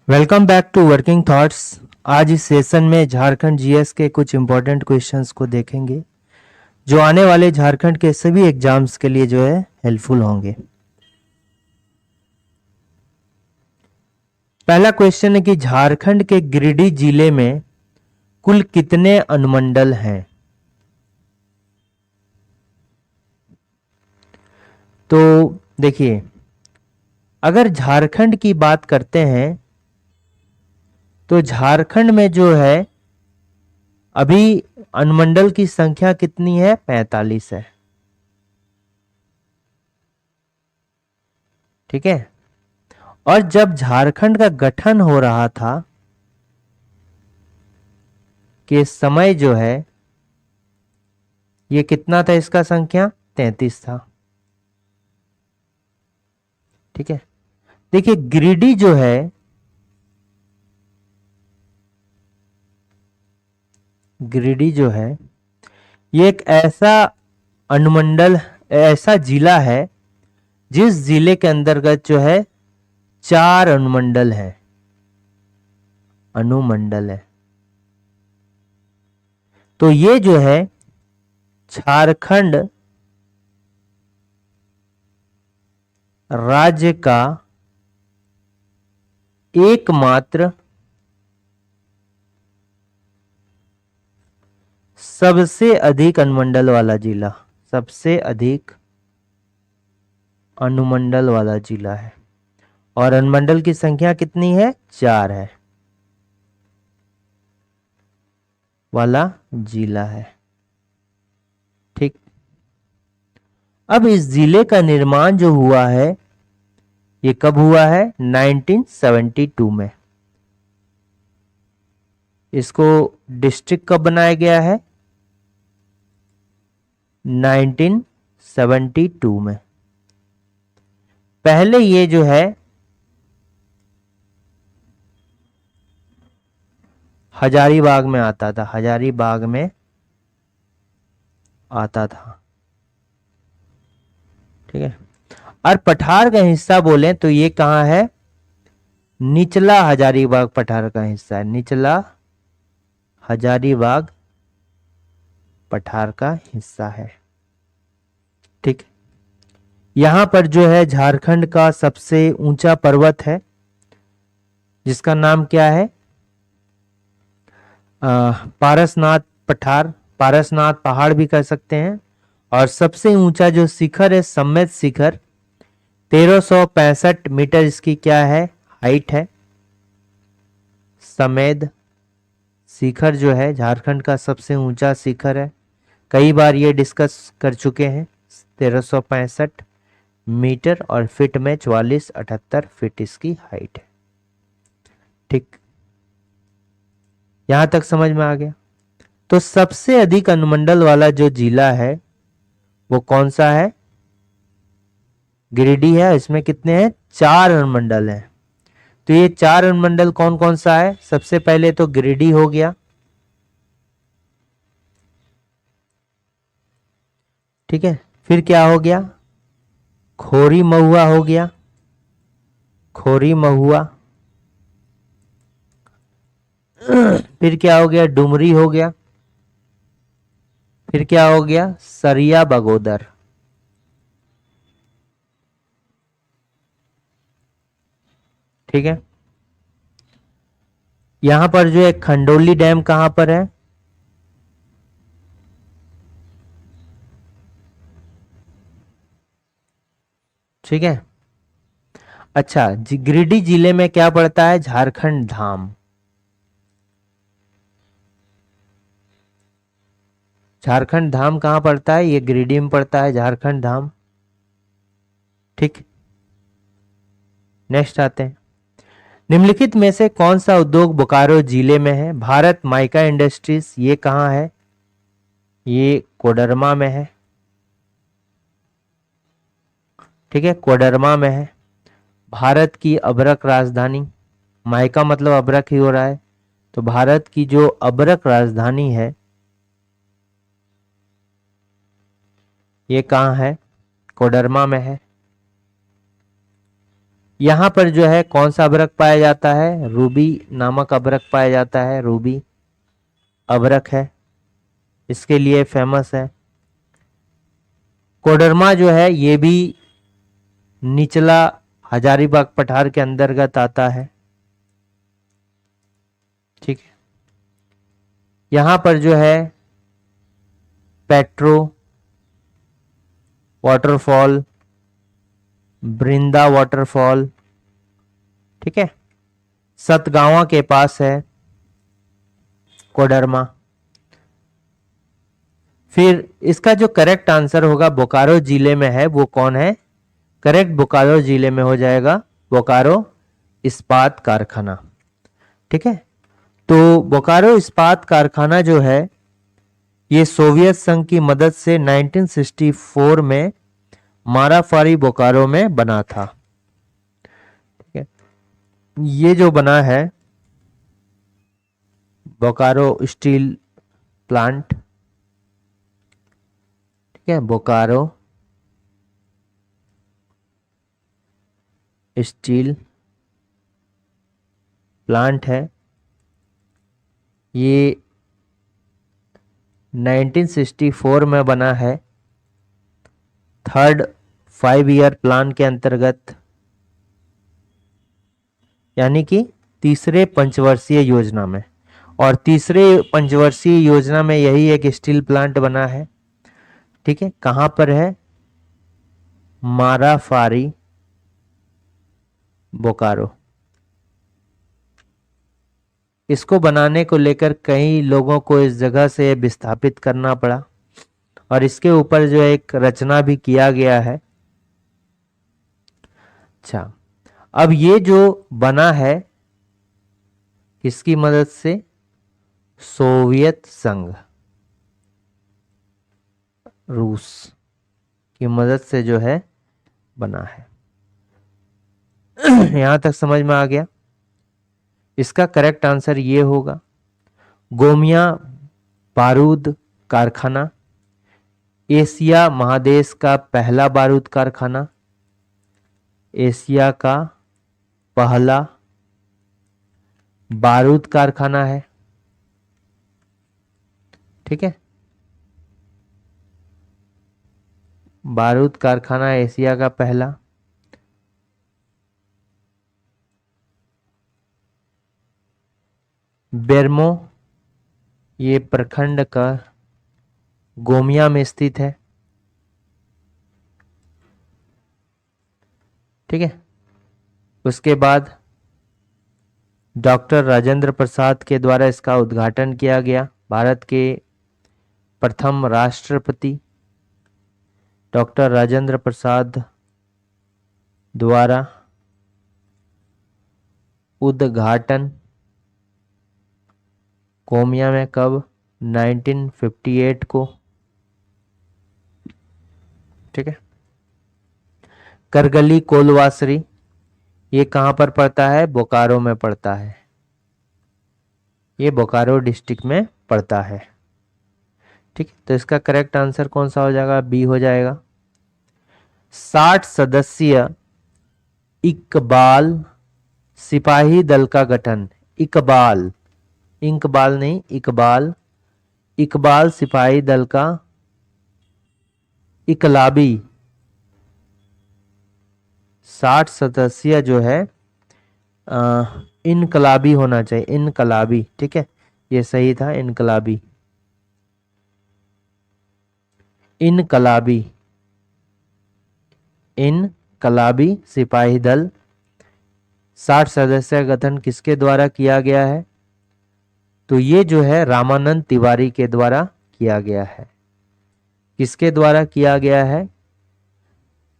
Welcome back to working thoughts. आज इस session में झारखंड जीएस के कुछ इंपॉर्टेंट क्वेश्चंस को देखेंगे जो आने वाले झारखंड के सभी एग्जाम्स के लिए जो है हेल्पफुल होंगे। पहला क्वेश्चन है कि झारखंड के गिरिडीह जिले में कुल कितने अनुमंडल हैं। तो देखिए, अगर झारखंड की बात करते हैं तो झारखंड में जो है अभी अनुमंडल की संख्या कितनी है, 45 है। ठीक है। और जब झारखंड का गठन हो रहा था कि समय जो है ये कितना था, इसका संख्या 33 था। ठीक है। देखिए, गिरिडीह जो है, गिरिडीह जो है ये एक ऐसा अनुमंडल, ऐसा जिला है जिस जिले के अंतर्गत जो है 4 अनुमंडल है, अनुमंडल है। तो ये जो है झारखंड राज्य का एकमात्र सबसे अधिक अनुमंडल वाला जिला, सबसे अधिक अनुमंडल वाला जिला है। और अनुमंडल की संख्या कितनी है, 4 है वाला जिला है। ठीक। अब इस जिले का निर्माण जो हुआ है ये कब हुआ है, 1972 में। इसको डिस्ट्रिक्ट कब बनाया गया है, 1972 में। पहले ये जो है हजारीबाग में आता था, हजारीबाग में आता था। ठीक है। और पठार का हिस्सा बोले तो ये कहां है, निचला हजारीबाग पठार का हिस्सा है, निचला हजारीबाग पठार का हिस्सा है। ठीक। यहां पर जो है झारखंड का सबसे ऊंचा पर्वत है जिसका नाम क्या है, पारसनाथ पठार, पारसनाथ पहाड़ भी कह सकते हैं। और सबसे ऊंचा जो शिखर है, सम्मेद शिखर, 1365 मीटर इसकी क्या है, हाइट है। समेद शिखर जो है झारखंड का सबसे ऊंचा शिखर है, कई बार ये डिस्कस कर चुके हैं। 1365 मीटर और फीट में 4478 फीट इसकी हाइट है। ठीक, यहां तक समझ में आ गया। तो सबसे अधिक अनुमंडल वाला जो जिला है वो कौन सा है, गिरिडीह है। इसमें कितने हैं, 4 अनुमंडल हैं। तो ये 4 अनुमंडल कौन कौन सा है, सबसे पहले तो गिरिडीह हो गया। ठीक है। फिर क्या हो गया, खोरी महुआ हो गया, खोरी महुआ। फिर क्या हो गया, डुमरी हो गया। फिर क्या हो गया, सरिया बगोदर। ठीक है। यहां पर जो है खंडोली डैम कहां पर है, ठीक है। अच्छा, गिरिडीह जिले में क्या पड़ता है, झारखंड धाम। झारखंड धाम कहां पड़ता है, ये गिरिडीह में पड़ता है झारखंड धाम। ठीक। नेक्स्ट आते हैं, निम्नलिखित में से कौन सा उद्योग बोकारो जिले में है, भारत माइका इंडस्ट्रीज, ये कहां है, ये कोडरमा में है। ठीक है, कोडरमा में है। भारत की अभ्रक राजधानी, माइका मतलब अभ्रक ही हो रहा है, तो भारत की जो अभ्रक राजधानी है ये कहां है, कोडरमा में है। यहाँ पर जो है कौन सा अभ्रक पाया जाता है? रूबी नामक अभ्रक पाया जाता है। रूबी अभ्रक है, इसके लिए फेमस है। कोडरमा जो है ये भी निचला हजारीबाग पठार के अंतर्गत आता है। ठीक है, यहां पर जो है पेट्रो वाटरफॉल, बृंदा वाटरफॉल, ठीक है, सतगावा के पास है कोडरमा। फिर इसका जो करेक्ट आंसर होगा बोकारो जिले में है, वो कौन है? करेक्ट बोकारो जिले में हो जाएगा बोकारो इस्पात कारखाना। ठीक है, तो बोकारो इस्पात कारखाना जो है ये सोवियत संघ की मदद से 1964 में माराफारी बोकारो में बना था। ठीक है, ये जो बना है बोकारो स्टील प्लांट, ठीक है, बोकारो स्टील प्लांट है, ये 1964 में बना है। थर्ड 5 ईयर प्लान के अंतर्गत, यानी कि तीसरे पंचवर्षीय योजना में, और तीसरे पंचवर्षीय योजना में यही एक स्टील प्लांट बना है। ठीक है, कहां पर है? माराफारी बोकारो। इसको बनाने को लेकर कई लोगों को इस जगह से विस्थापित करना पड़ा, और इसके ऊपर जो एक रचना भी किया गया है। अच्छा, अब ये जो बना है किसकी मदद से? सोवियत संघ, रूस की मदद से जो है बना है। यहां तक समझ में आ गया? इसका करेक्ट आंसर ये होगा गोमिया बारूद कारखाना, एशिया महादेश का पहला बारूद कारखाना, एशिया का पहला बारूद कारखाना है। ठीक है, बारूद कारखाना एशिया का पहला। बेरमो ये प्रखंड का गोमिया में स्थित है। ठीक है, उसके बाद डॉक्टर राजेंद्र प्रसाद के द्वारा इसका उद्घाटन किया गया। भारत के प्रथम राष्ट्रपति डॉक्टर राजेंद्र प्रसाद द्वारा उद्घाटन गोमिया में कब? 1958 को। ठीक है, करगली कोलवासरी ये कहां पर पड़ता है? बोकारो में पड़ता है। ये बोकारो डिस्ट्रिक्ट में पड़ता है। ठीक है, तो इसका करेक्ट आंसर कौन सा हो जाएगा? बी हो जाएगा। 60 सदस्यीय इकबाल सिपाही दल का गठन, इकबाल, इंकबाल नहीं, इकबाल, इकबाल सिपाही दल का इकलाबी 60 सदस्यीय जो है इनकलाबी होना चाहिए, इनकलाबी। ठीक है, ये सही था, इनकलाबी, इनकलाबी, इनकलाबी सिपाही दल 60 सदस्य गठन किसके द्वारा किया गया है? तो ये जो है रामानंद तिवारी के द्वारा किया गया है। किसके द्वारा किया गया है?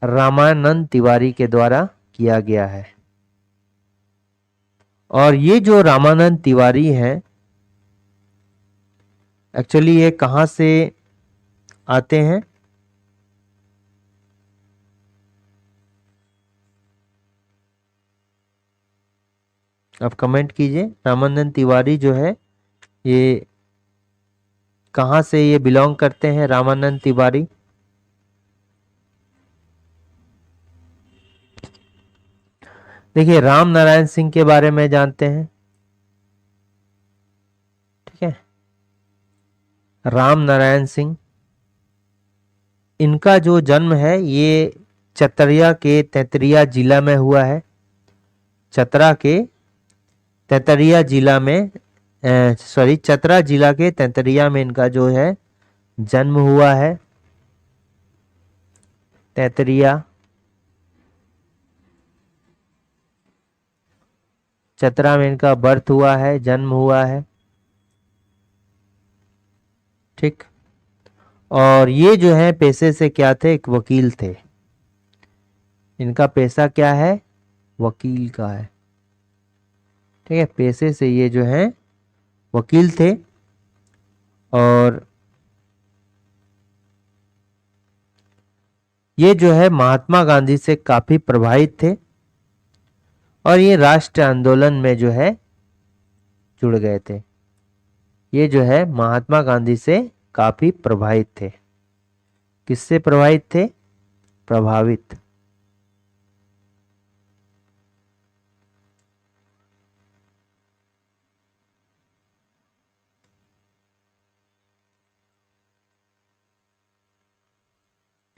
रामानंद तिवारी के द्वारा किया गया है। और ये जो रामानंद तिवारी हैं, एक्चुअली ये कहां से आते हैं? आप कमेंट कीजिए, रामानंद तिवारी जो है ये कहां से ये बिलोंग करते हैं? रामानंद तिवारी देखिए राम नारायण सिंह के बारे में जानते हैं, ठीक है। राम नारायण सिंह, इनका जो जन्म है ये चतरिया के तेतरिया जिला में हुआ है। चतरा के तेतरिया जिला में, चतरा जिला के तेतरिया में इनका जो है जन्म हुआ है। तेतरिया, चतरा में इनका बर्थ हुआ है, जन्म हुआ है, ठीक। और ये जो है पेशे से क्या थे, एक वकील थे। इनका पेशा क्या है, वकील का है, ठीक है। पेशे से ये जो है वकील थे और ये जो है महात्मा गांधी से काफी प्रभावित थे और ये राष्ट्र आंदोलन में जो है जुड़ गए थे। ये जो है महात्मा गांधी से काफी प्रभावित थे। किससे प्रभावित थे, प्रभावित।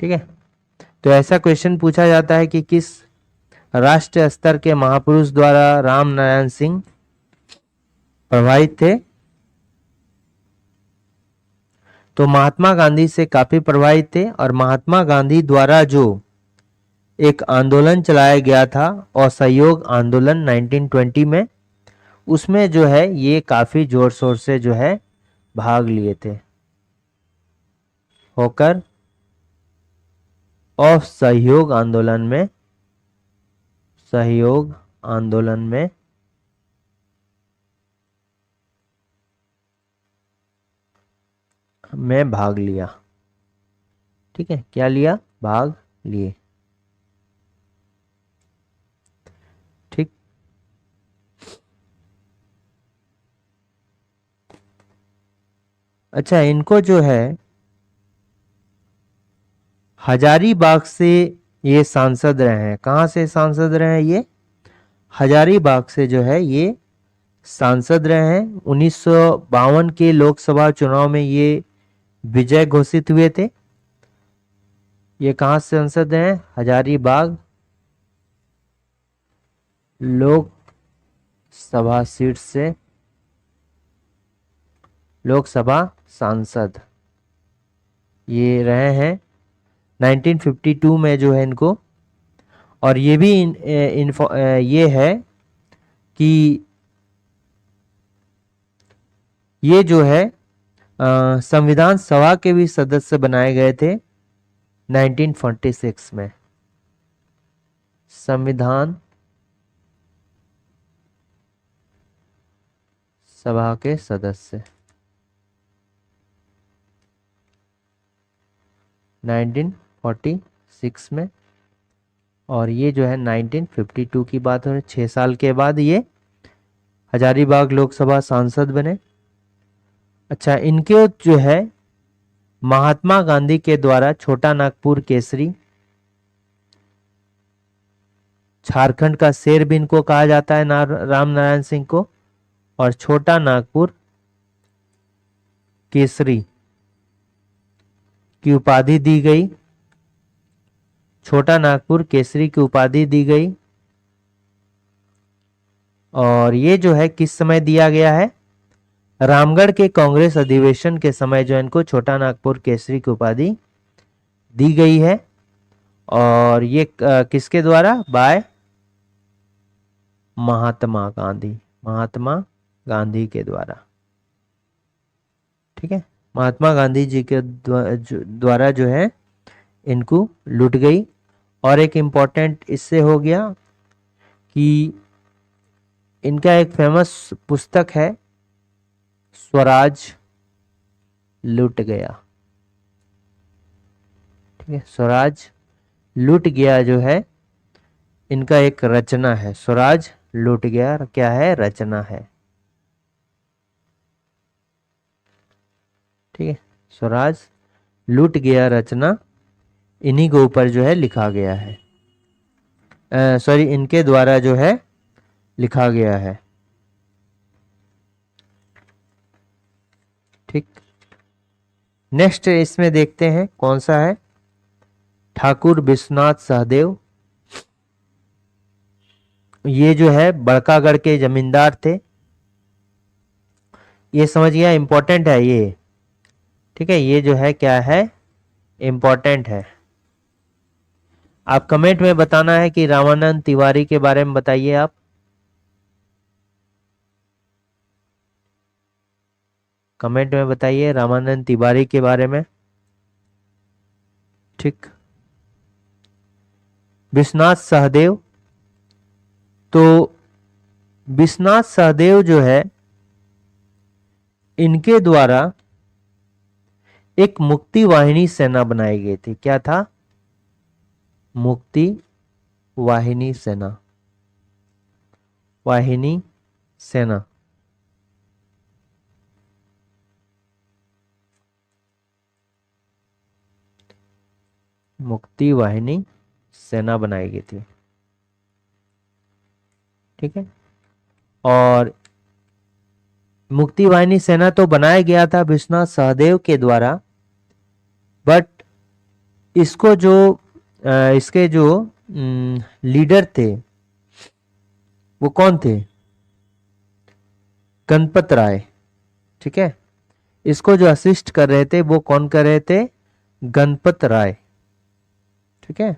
ठीक है। तो ऐसा क्वेश्चन पूछा जाता है कि किस राष्ट्रीय स्तर के महापुरुष द्वारा राम नारायण सिंह प्रभावित थे। तो महात्मा गांधी से काफी प्रभावित थे और महात्मा गांधी द्वारा जो एक आंदोलन चलाया गया था असहयोग आंदोलन 1920 में, उसमें जो है ये काफी जोर शोर से जो है भाग लिए थे। होकर असहयोग आंदोलन में, सहयोग आंदोलन में भाग लिया, ठीक है। क्या लिया, भाग लिए, ठीक। अच्छा, इनको जो है हजारीबाग से ये सांसद रहे हैं। कहां से सांसद रहे हैं ये, हजारीबाग से जो है ये सांसद रहे हैं। 1952 के लोकसभा चुनाव में ये विजय घोषित हुए थे। ये कहां से सांसद हैं, हजारीबाग लोकसभा सीट से लोकसभा सांसद ये रहे हैं 1952 में जो है इनको। और ये भी ये है कि ये जो है संविधान सभा के भी सदस्य बनाए गए थे 1946 में। संविधान सभा के सदस्य 1946 में। और ये जो है 1952 की बात है, 6 साल के बाद ये हजारीबाग लोकसभा सांसद बने। अच्छा, इनके जो है महात्मा गांधी के द्वारा छोटा नागपुर केसरी, झारखंड का शेर भी इनको कहा जाता है राम नारायण सिंह को, और छोटा नागपुर केसरी की उपाधि दी गई। छोटा नागपुर केसरी की उपाधि दी गई। और ये जो है किस समय दिया गया है, रामगढ़ के कांग्रेस अधिवेशन के समय जो इनको छोटा नागपुर केसरी की उपाधि दी गई है। और ये किसके द्वारा, बाय महात्मा गांधी, महात्मा गांधी के द्वारा, ठीक है। महात्मा गांधी जी के द्वारा जो है इनको लूट गई। और एक इम्पोर्टेंट इससे हो गया कि इनका एक फेमस पुस्तक है स्वराज लूट गया, ठीक है। स्वराज लूट गया जो है इनका एक रचना है। स्वराज लूट गया क्या है, रचना है, ठीक है। स्वराज लूट गया रचना इन्हीं के ऊपर जो है लिखा गया है। सॉरी इनके द्वारा जो है लिखा गया है। ठीक, नेक्स्ट इसमें देखते हैं कौन सा है। ठाकुर विश्वनाथ सहदेव, ये जो है बड़कागढ़ के जमींदार थे। ये समझ गया, इंपॉर्टेंट है ये। ठीक है, ये जो है क्या है, इंपॉर्टेंट है। आप कमेंट में बताना है कि रामानंद तिवारी के बारे में बताइए आप। कमेंट में बताइए रामानंद तिवारी के बारे में। ठीक, विश्वनाथ सहदेव, तो विश्वनाथ सहदेव जो है इनके द्वारा एक मुक्ति वाहिनी सेना बनाई गई थी। क्या था? मुक्ति वाहिनी सेना, वाहिनी सेना। मुक्ति वाहिनी सेना बनाई गई थी। ठीक है, और मुक्ति वाहिनी सेना तो बनाया गया था विश्वनाथ सहदेव के द्वारा, बट इसको जो इसके जो लीडर थे वो कौन थे? गणपत राय। ठीक है, इसको जो असिस्ट कर रहे थे वो कौन कर रहे थे? गणपत राय। ठीक है,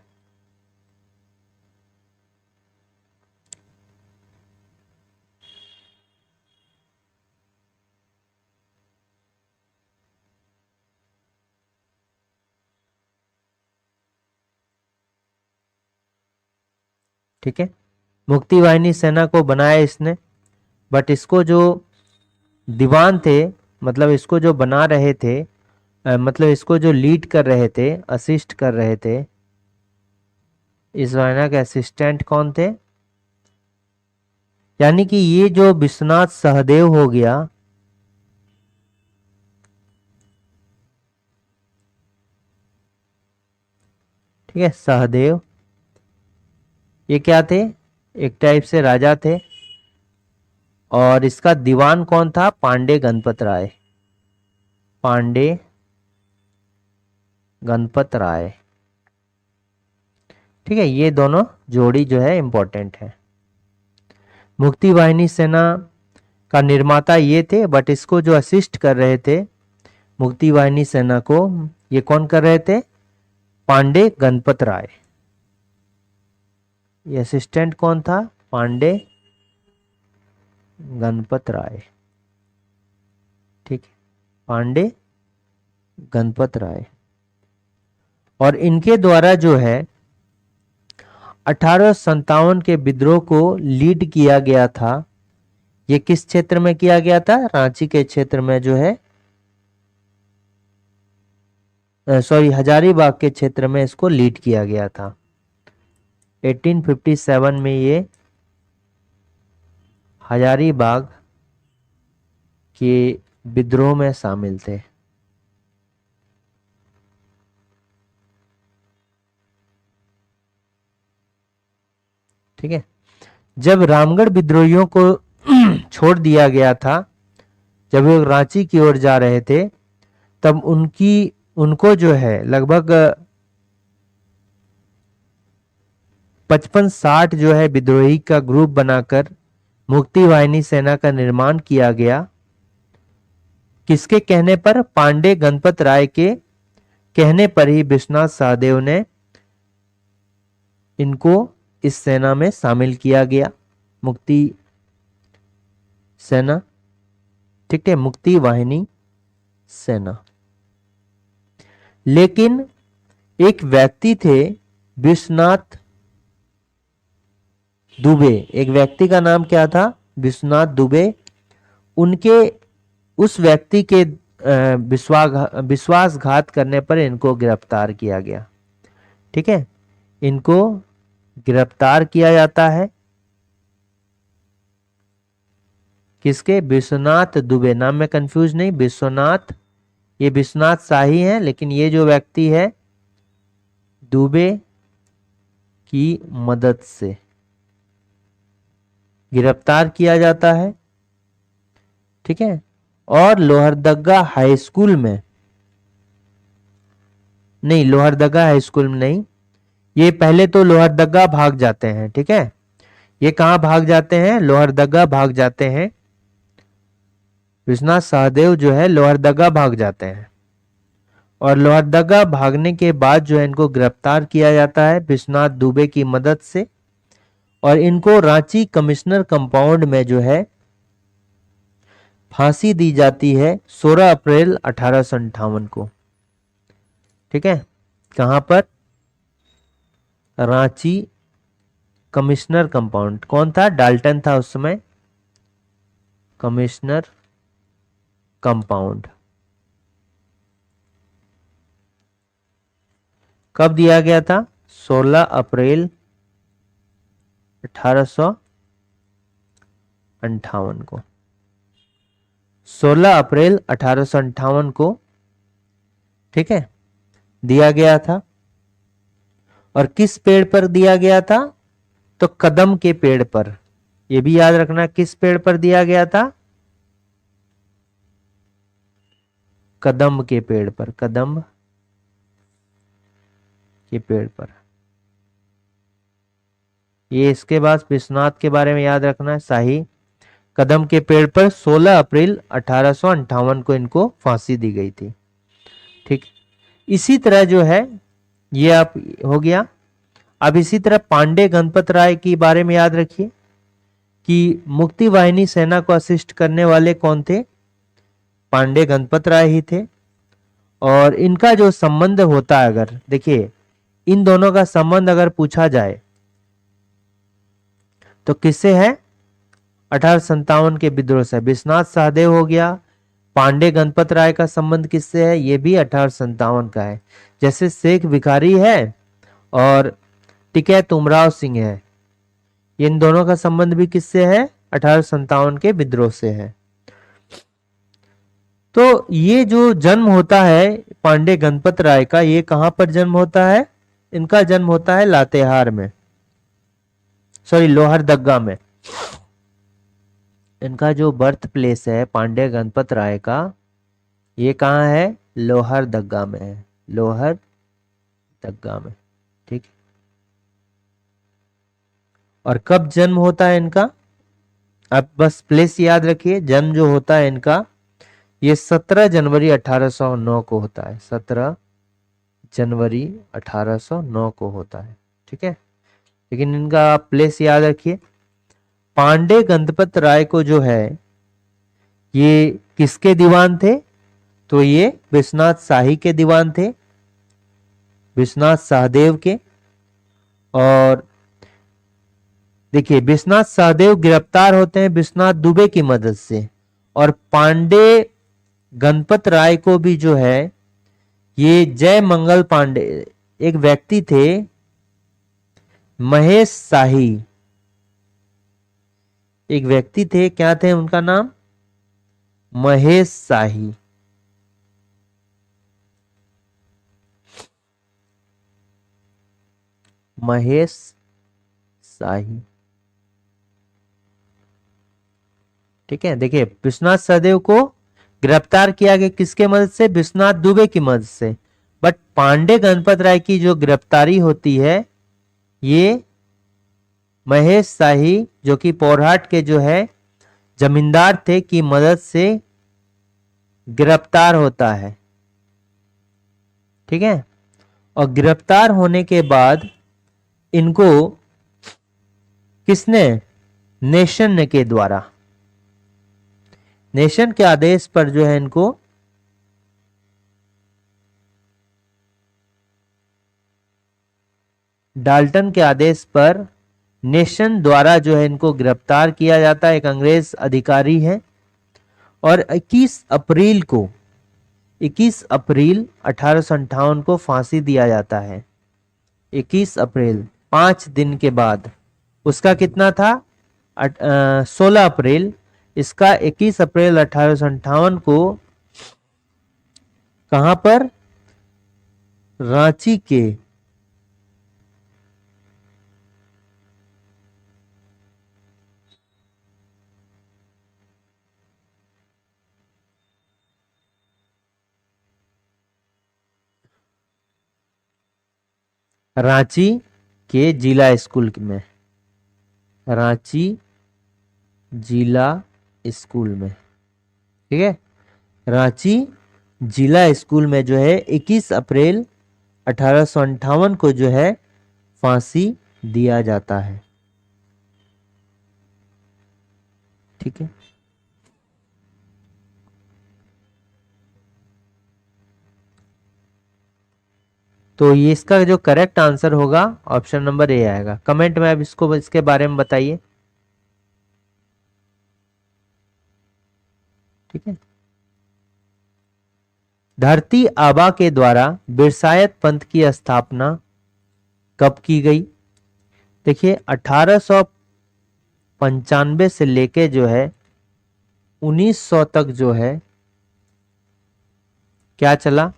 ठीक है, मुक्ति वाहिनी सेना को बनाया इसने, बट इसको जो दीवान थे, मतलब इसको जो बना रहे थे, मतलब इसको जो लीड कर रहे थे, असिस्ट कर रहे थे, इस वाहिनी के असिस्टेंट कौन थे? यानी कि ये जो विश्वनाथ सहदेव हो गया, ठीक है, सहदेव, ये क्या थे? एक टाइप से राजा थे, और इसका दीवान कौन था? पांडे गणपत राय। पांडे गणपत राय। ठीक है, ये दोनों जोड़ी जो है इंपॉर्टेंट है। मुक्ति वाहिनी सेना का निर्माता ये थे, बट इसको जो असिस्ट कर रहे थे मुक्ति वाहिनी सेना को, ये कौन कर रहे थे? पांडे गणपत राय। ये असिस्टेंट कौन था? पांडे गणपत राय। ठीक है, पांडे गणपत राय। और इनके द्वारा जो है 1857 के विद्रोह को लीड किया गया था। ये किस क्षेत्र में किया गया था? रांची के क्षेत्र में जो है, सॉरी हजारीबाग के क्षेत्र में इसको लीड किया गया था। 1857 में ये हजारीबाग के विद्रोह में शामिल थे। ठीक है, जब रामगढ़ विद्रोहियों को छोड़ दिया गया था, जब वो रांची की ओर जा रहे थे, तब उनको जो है लगभग 55-60 जो है विद्रोही का ग्रुप बनाकर मुक्ति वाहिनी सेना का निर्माण किया गया। किसके कहने पर? पांडे गणपत राय के कहने पर ही विश्वनाथ सहदेव ने इनको इस सेना में शामिल किया गया, मुक्ति सेना। ठीक है, मुक्ति वाहिनी सेना। लेकिन एक व्यक्ति थे विश्वनाथ दुबे, एक व्यक्ति का नाम क्या था? विश्वनाथ दुबे। उनके उस व्यक्ति के विश्वासघात करने पर इनको गिरफ्तार किया गया। ठीक है, इनको गिरफ्तार किया जाता है। किसके? विश्वनाथ दुबे। नाम में कंफ्यूज नहीं, विश्वनाथ, ये विश्वनाथ शाही हैं, लेकिन ये जो व्यक्ति है दुबे, की मदद से गिरफ्तार किया जाता है। ठीक है, और लोहरदगा हाई स्कूल में नहीं, लोहरदगा हाई स्कूल में नहीं, ये पहले तो लोहरदगा भाग जाते हैं। ठीक है, ये कहां भाग जाते हैं? लोहरदगा भाग जाते हैं। विश्वनाथ सहदेव जो है लोहरदगा भाग जाते हैं, और लोहरदगा भागने के बाद जो है इनको गिरफ्तार किया जाता है विश्वनाथ दुबे की मदद से, और इनको रांची कमिश्नर कंपाउंड में जो है फांसी दी जाती है 16 अप्रैल 1858 को। ठीक है, कहां पर? Ranchi commissioner compound. कौन था? डाल्टन था उस समय। कमिश्नर कंपाउंड कब दिया गया था? 16 अप्रैल 1858 को। 16 अप्रैल 1858 को, ठीक है, दिया गया था। और किस पेड़ पर दिया गया था? तो कदम के पेड़ पर। यह भी याद रखना, किस पेड़ पर दिया गया था? कदम के पेड़ पर। कदम के पेड़ पर। ये इसके बाद विश्वनाथ के बारे में याद रखना है, शाही कदम के पेड़ पर 16 अप्रैल 1858 को इनको फांसी दी गई थी। ठीक, इसी तरह जो है ये आप हो गया। अब इसी तरह पांडे गणपत राय के बारे में याद रखिए कि मुक्ति वाहिनी सेना को असिस्ट करने वाले कौन थे? पांडे गणपत राय ही थे। और इनका जो संबंध होता है, अगर देखिए इन दोनों का संबंध अगर पूछा जाए तो किससे है? 1857 के विद्रोह से। विश्वनाथ सहदेव हो गया। पांडे गणपत राय का संबंध किससे है? ये भी 1857 का है। जैसे शेख भिखारी है और टिकैत उमराव सिंह है, इन दोनों का संबंध भी किससे है? 1857 के विद्रोह से है। तो ये जो जन्म होता है पांडे गणपत राय का, ये कहां पर जन्म होता है? इनका जन्म होता है लातेहार में, सॉरी लोहरदगा में। इनका जो बर्थ प्लेस है पांडे गणपत राय का, ये कहां है? लोहरदगा में है। लोहरदगा में। ठीक, और कब जन्म होता है इनका? आप बस प्लेस याद रखिए। जन्म जो होता है इनका, ये 17 जनवरी 1809 को होता है। 17 जनवरी 1809 को होता है। ठीक है, लेकिन इनका आप प्लेस याद रखिए। पांडे गणपत राय को जो है ये किसके दीवान थे? तो ये विश्वनाथ शाही के दीवान थे, विश्वनाथ सहदेव के। और देखिए विश्वनाथ सहदेव गिरफ्तार होते हैं विश्वनाथ दुबे की मदद से, और पांडे गणपत राय को भी जो है ये जय मंगल पांडे एक व्यक्ति थे, महेश शाही एक व्यक्ति थे, क्या थे उनका नाम? महेश शाही। महेश शाही। ठीक है, देखिए विश्वनाथ सहदेव को गिरफ्तार किया गया किसके मदद से? विश्वनाथ दुबे की मदद से। बट पांडे गणपत राय की जो गिरफ्तारी होती है ये महेश शाही, जो कि पोरहाट के जो है जमींदार थे, की मदद से गिरफ्तार होता है। ठीक है, और गिरफ्तार होने के बाद इनको किसने? नेशन के द्वारा, नेशन के आदेश पर जो है इनको डाल्टन के आदेश पर नेशन द्वारा जो है इनको गिरफ्तार किया जाता है। एक अंग्रेज अधिकारी है, और 21 अप्रैल 1858 को फांसी दिया जाता है। 21 अप्रैल, 5 दिन के बाद। उसका कितना था? 16 अप्रैल। इसका 21 अप्रैल 1858 को कहां पर? रांची के रांची के जिला स्कूल में, रांची जिला स्कूल में, ठीक है। रांची जिला स्कूल में जो है 21 अप्रैल 1858 को जो है फांसी दिया जाता है, ठीक है। तो ये इसका जो करेक्ट आंसर होगा ऑप्शन नंबर ए आएगा। कमेंट में आप इसको इसके बारे में बताइए, ठीक है। धरती आबा के द्वारा बिरसायत पंथ की स्थापना कब की गई? देखिए 1895 से लेके जो है 1900 तक जो है क्या चला?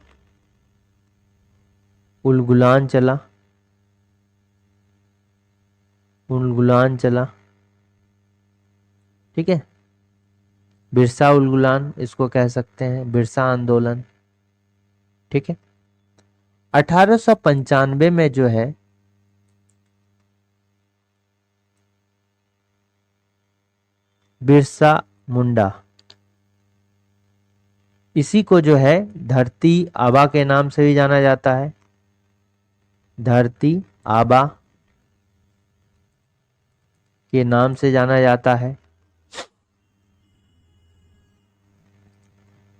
उलगुलान चला, उलगुलान चला, ठीक है। बिरसा उलगुलान इसको कह सकते हैं, बिरसा आंदोलन, ठीक है। 1895 में जो है बिरसा मुंडा, इसी को जो है धरती आबा के नाम से भी जाना जाता है, धरती आबा के नाम से जाना जाता है।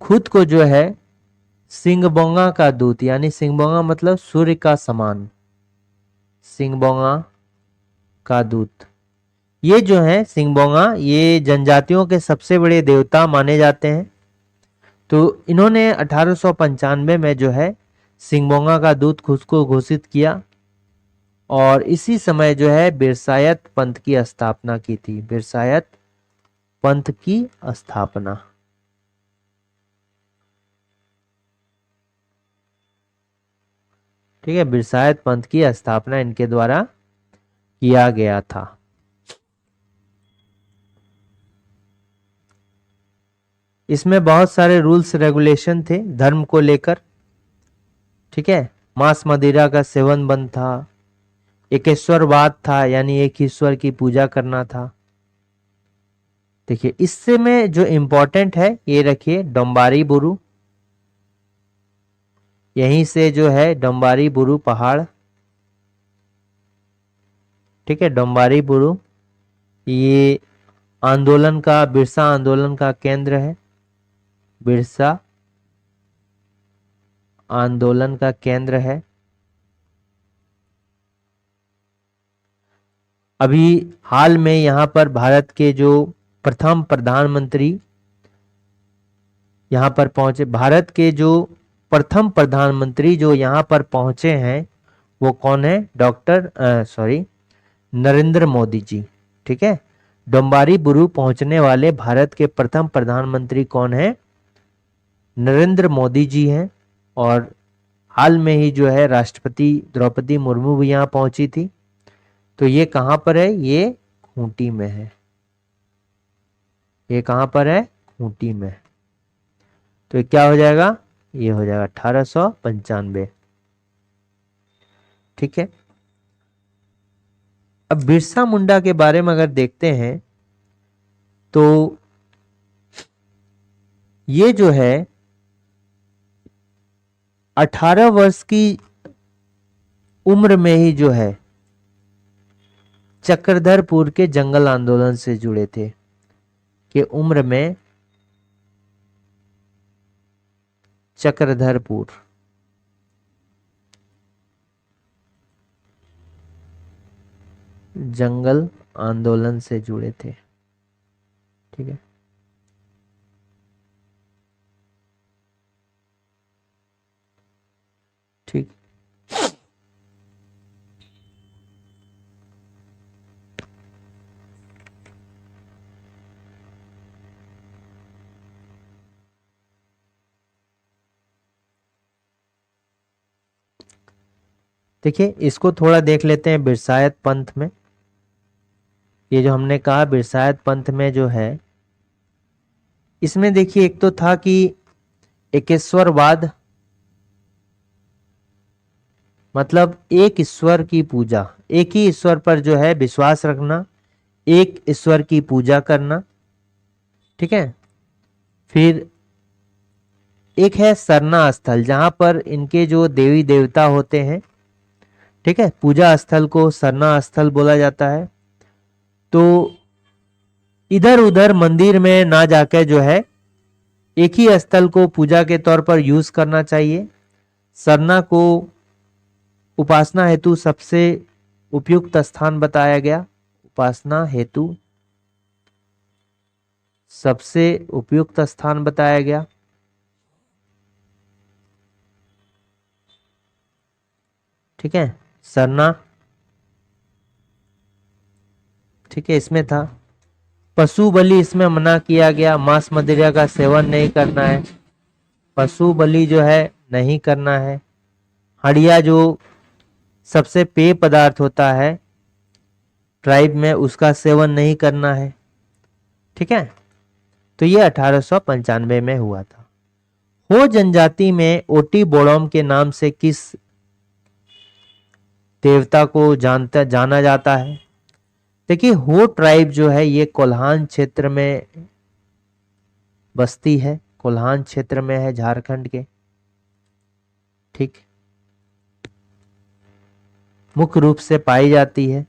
खुद को जो है सिंगबोंगा का दूत, यानी सिंगबोंगा मतलब सूर्य का समान, सिंगबोंगा का दूत, ये जो है सिंगबोंगा ये जनजातियों के सबसे बड़े देवता माने जाते हैं। तो इन्होंने 1895 में जो है सिंगबोंगा का दूत खुद को घोषित किया और इसी समय जो है बिरसायत पंथ की स्थापना की थी, बिरसायत पंथ की स्थापना, ठीक है। बिरसायत पंथ की स्थापना इनके द्वारा किया गया था। इसमें बहुत सारे रूल्स रेगुलेशन थे धर्म को लेकर, ठीक है। मांस मदिरा का सेवन बंद था, एकेश्वरवाद था यानी एक ईश्वर की पूजा करना था। देखिए इससे में जो इंपॉर्टेंट है ये रखिए डोम्बारी बुरु, यहीं से जो है डोम्बारी बुरु पहाड़, ठीक है। डोम्बारी बुरु ये आंदोलन का, बिरसा आंदोलन का केंद्र है, बिरसा आंदोलन का केंद्र है। अभी हाल में यहाँ पर भारत के जो प्रथम प्रधानमंत्री यहाँ पर पहुंचे, भारत के जो प्रथम प्रधानमंत्री जो यहाँ पर पहुंचे हैं वो कौन है? नरेंद्र मोदी जी, ठीक है। डोम्बारी बुरु पहुंचने वाले भारत के प्रथम प्रधानमंत्री कौन है? नरेंद्र मोदी जी हैं। और हाल में ही जो है राष्ट्रपति द्रौपदी मुर्मू भी यहाँ पहुंची थी। तो ये कहां पर है? ये खूंटी में है, ये कहां पर है? खूंटी में। तो ये क्या हो जाएगा? ये हो जाएगा 1895, ठीक है। अब बिरसा मुंडा के बारे में अगर देखते हैं तो ये जो है 18 वर्ष की उम्र में ही जो है चक्रधरपुर के जंगल आंदोलन से जुड़े थे, कि उम्र में चक्रधरपुर जंगल आंदोलन से जुड़े थे, ठीक है। ठीक, देखिए इसको थोड़ा देख लेते हैं बिरसायत पंथ में। ये जो हमने कहा बिरसायत पंथ में जो है, इसमें देखिए एक तो था कि एकेश्वरवाद, मतलब एक ईश्वर की पूजा, एक ही ईश्वर पर जो है विश्वास रखना, एक ईश्वर की पूजा करना। ठीक है। फिर एक है सरना स्थल, जहां पर इनके जो देवी देवता होते हैं, ठीक है, पूजा स्थल को सरना स्थल बोला जाता है। तो इधर उधर मंदिर में ना जाकर जो है एक ही स्थल को पूजा के तौर पर यूज करना चाहिए। सरना को उपासना हेतु सबसे उपयुक्त स्थान बताया गया, उपासना हेतु सबसे उपयुक्त स्थान बताया गया। ठीक है, सरना। ठीक है, इसमें था पशु बलि, इसमें मना किया गया, मांस मदिरा का सेवन नहीं करना है, पशु बलि जो है नहीं करना है। हड़िया जो सबसे पेय पदार्थ होता है ट्राइब में, उसका सेवन नहीं करना है। ठीक है, तो ये 1895 में हुआ था। हो जनजाति में ओटी बोड़ोम के नाम से किस देवता को जाना जाता है? देखिए, हो ट्राइब जो है ये कोल्हान क्षेत्र में बस्ती है, कोल्हान क्षेत्र में है झारखंड के। ठीक, मुख्य रूप से पाई जाती है।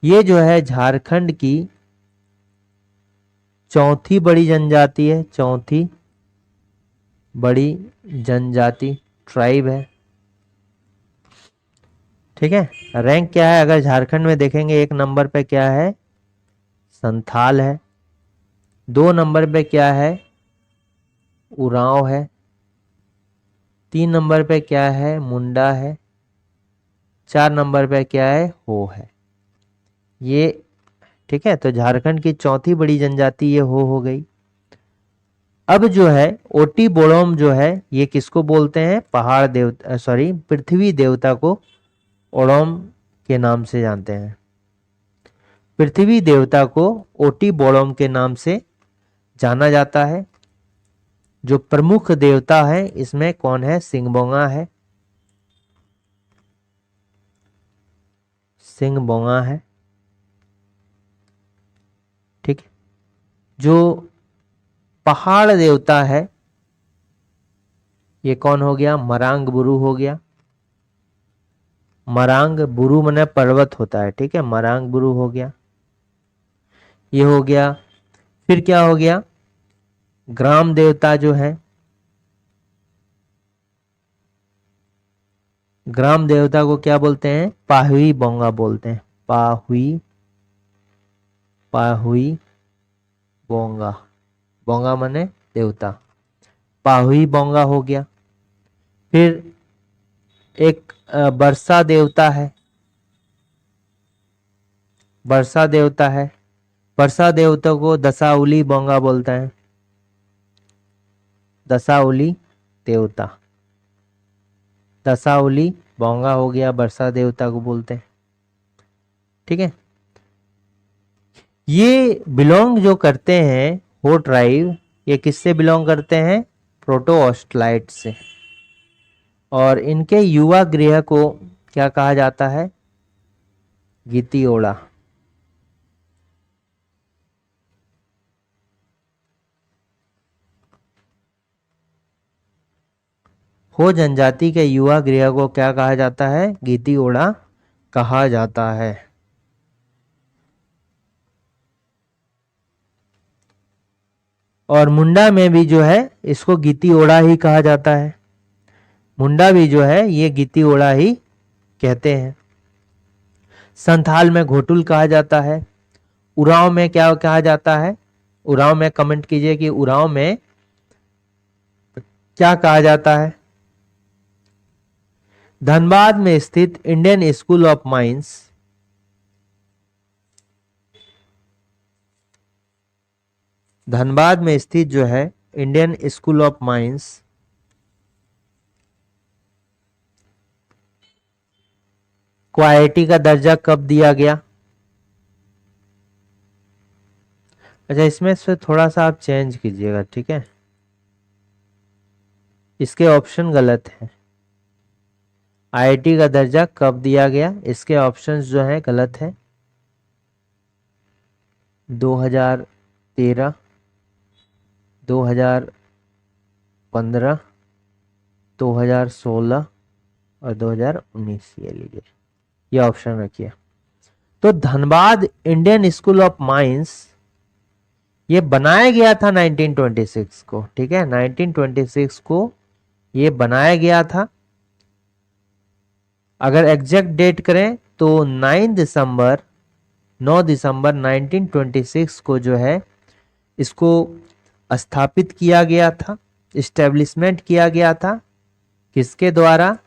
ये जो है झारखंड की चौथी बड़ी जनजाति है, चौथी बड़ी जनजाति ट्राइब है। ठीक है, रैंक क्या है अगर झारखंड में देखेंगे? एक नंबर पे क्या है? संथाल है। दो नंबर पे क्या है? उरांव है। तीन नंबर पे क्या है? मुंडा है। चार नंबर पे क्या है? हो है। ये ठीक है, तो झारखंड की चौथी बड़ी जनजाति ये हो गई। अब जो है ओटी बोड़ोम जो है ये किसको बोलते हैं? पहाड़ देवता, सॉरी, पृथ्वी देवता को ओड़ोम के नाम से जानते हैं। पृथ्वी देवता को ओटी बोड़ोम के नाम से जाना जाता है। जो प्रमुख देवता है इसमें कौन है? सिंहबोंगा है, सिंहबोंगा है। ठीक है, जो पहाड़ देवता है ये कौन हो गया? मरांग बुरु हो गया। मरांग बुरु माने पर्वत होता है। ठीक है, मरांग बुरु हो गया, ये हो गया। फिर क्या हो गया? ग्राम देवता जो है, ग्राम देवता को क्या बोलते हैं? पाहुई बोंगा बोलते हैं। पाहुई, पाहुई बोंगा, बोंगा माने देवता, पाहुई बोंगा हो गया। फिर एक बरसा देवता है, बरसा देवता है। बरसा देवता को दसाउली बोंगा बोलते हैं, दसाउली देवता, दसाउली बोंगा हो गया, बरसा देवता को बोलते हैं। ठीक है, ये बिलोंग जो करते हैं हो ट्राइब, ये किससे बिलोंग करते हैं? प्रोटो ऑस्ट्रलाइट से। और इनके युवा गृह को क्या कहा जाता है? गीतियोड़ा। हो जनजाति के युवा गृह को क्या कहा जाता है? गीतियोड़ा कहा जाता है। और मुंडा में भी जो है इसको गीतियोड़ा ही कहा जाता है। मुंडा भी जो है ये गीतियोड़ा ही कहते हैं। संथाल में घोटुल कहा जाता है। उरांव में क्या कहा जाता है? उरांव में कमेंट कीजिए कि उरांव में क्या कहा जाता है? धनबाद में स्थित Indian school of mines, Dhanbad में स्थित जो है इंडियन स्कूल ऑफ माइंस को IIT का दर्जा कब दिया गया? अच्छा, इसमें से थोड़ा सा आप चेंज कीजिएगा। ठीक है, इसके ऑप्शन गलत है। आईआईटी का दर्जा कब दिया गया? इसके ऑप्शंस जो हैं गलत है। 2013, 2015, 2016 और 2019, ये लीजिए, ये ऑप्शन रखिए। तो Dhanbad Indian school of mines ये बनाया गया था 1926 को, ठीक है, 1926 को ये बनाया गया था। अगर एग्जैक्ट डेट करें तो 9 दिसंबर 1926 को जो है इसको स्थापित किया गया था, इस्टेब्लिशमेंट किया गया था। किसके द्वारा?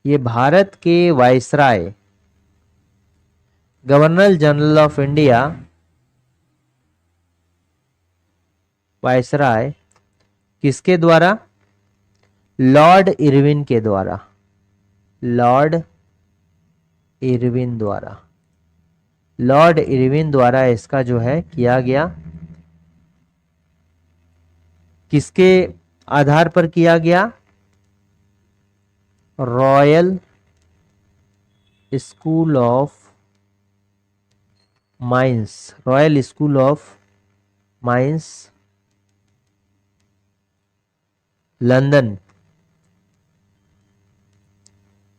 ये भारत के viceroy, governor general of India, viceroy किसके द्वारा? लॉर्ड इरविन के द्वारा, लॉर्ड इरविन द्वारा, लॉर्ड इरविन द्वारा इसका जो है किया गया। किसके आधार पर किया गया? Royal school of mines, royal school of mines London,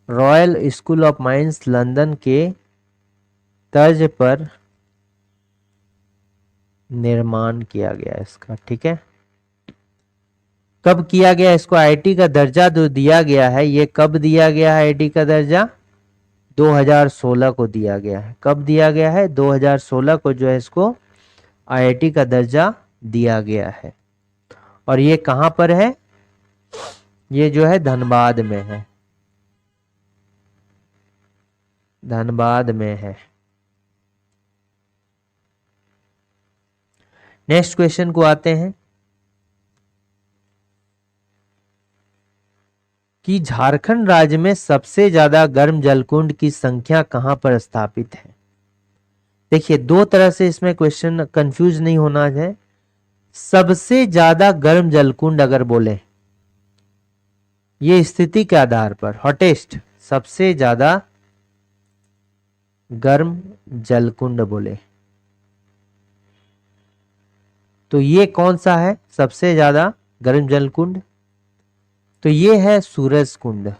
royal school of mines London के तर्ज पर निर्माण किया गया इसका, ठीक है। कब किया गया? इसको आईआईटी का दर्जा जो दिया गया है, ये कब दिया गया है आईआईटी का दर्जा? 2016 को दिया गया है। कब दिया गया है? 2016 को जो है इसको आईआईटी का दर्जा दिया गया है। और ये कहां पर है? ये जो है धनबाद में है, धनबाद में है। नेक्स्ट क्वेश्चन को आते हैं कि झारखंड राज्य में सबसे ज्यादा गर्म जलकुंड की संख्या कहां पर स्थापित है? देखिए, दो तरह से इसमें क्वेश्चन, कंफ्यूज नहीं होना है। सबसे ज्यादा गर्म जलकुंड अगर बोले, ये स्थिति के आधार पर, हॉटेस्ट, सबसे ज्यादा गर्म जलकुंड बोले तो ये कौन सा है सबसे ज्यादा गर्म जलकुंड? तो ये है सूरज कुंड।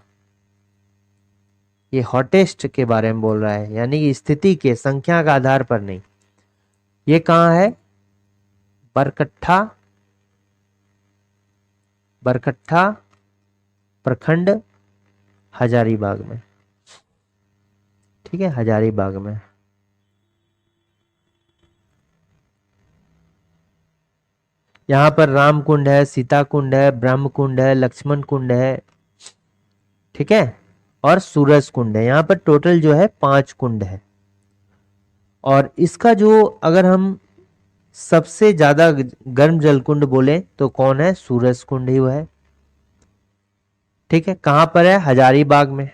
ये हॉटेस्ट के बारे में बोल रहा है, यानी कि स्थिति के, संख्या का आधार पर नहीं। ये कहां है? बरकट्ठा, बरकट्ठा प्रखंड, हजारीबाग में, ठीक है, हजारीबाग में। यहां पर राम कुंड है, सीता कुंड है, ब्रह्म कुंड है, लक्ष्मण कुंड है, ठीक है, और सूरज कुंड है। यहां पर टोटल जो है 5 कुंड है। और इसका जो, अगर हम सबसे ज्यादा गर्म जलकुंड बोले तो कौन है? सूरज कुंड ही वो है, ठीक है। कहां पर है? हजारीबाग में।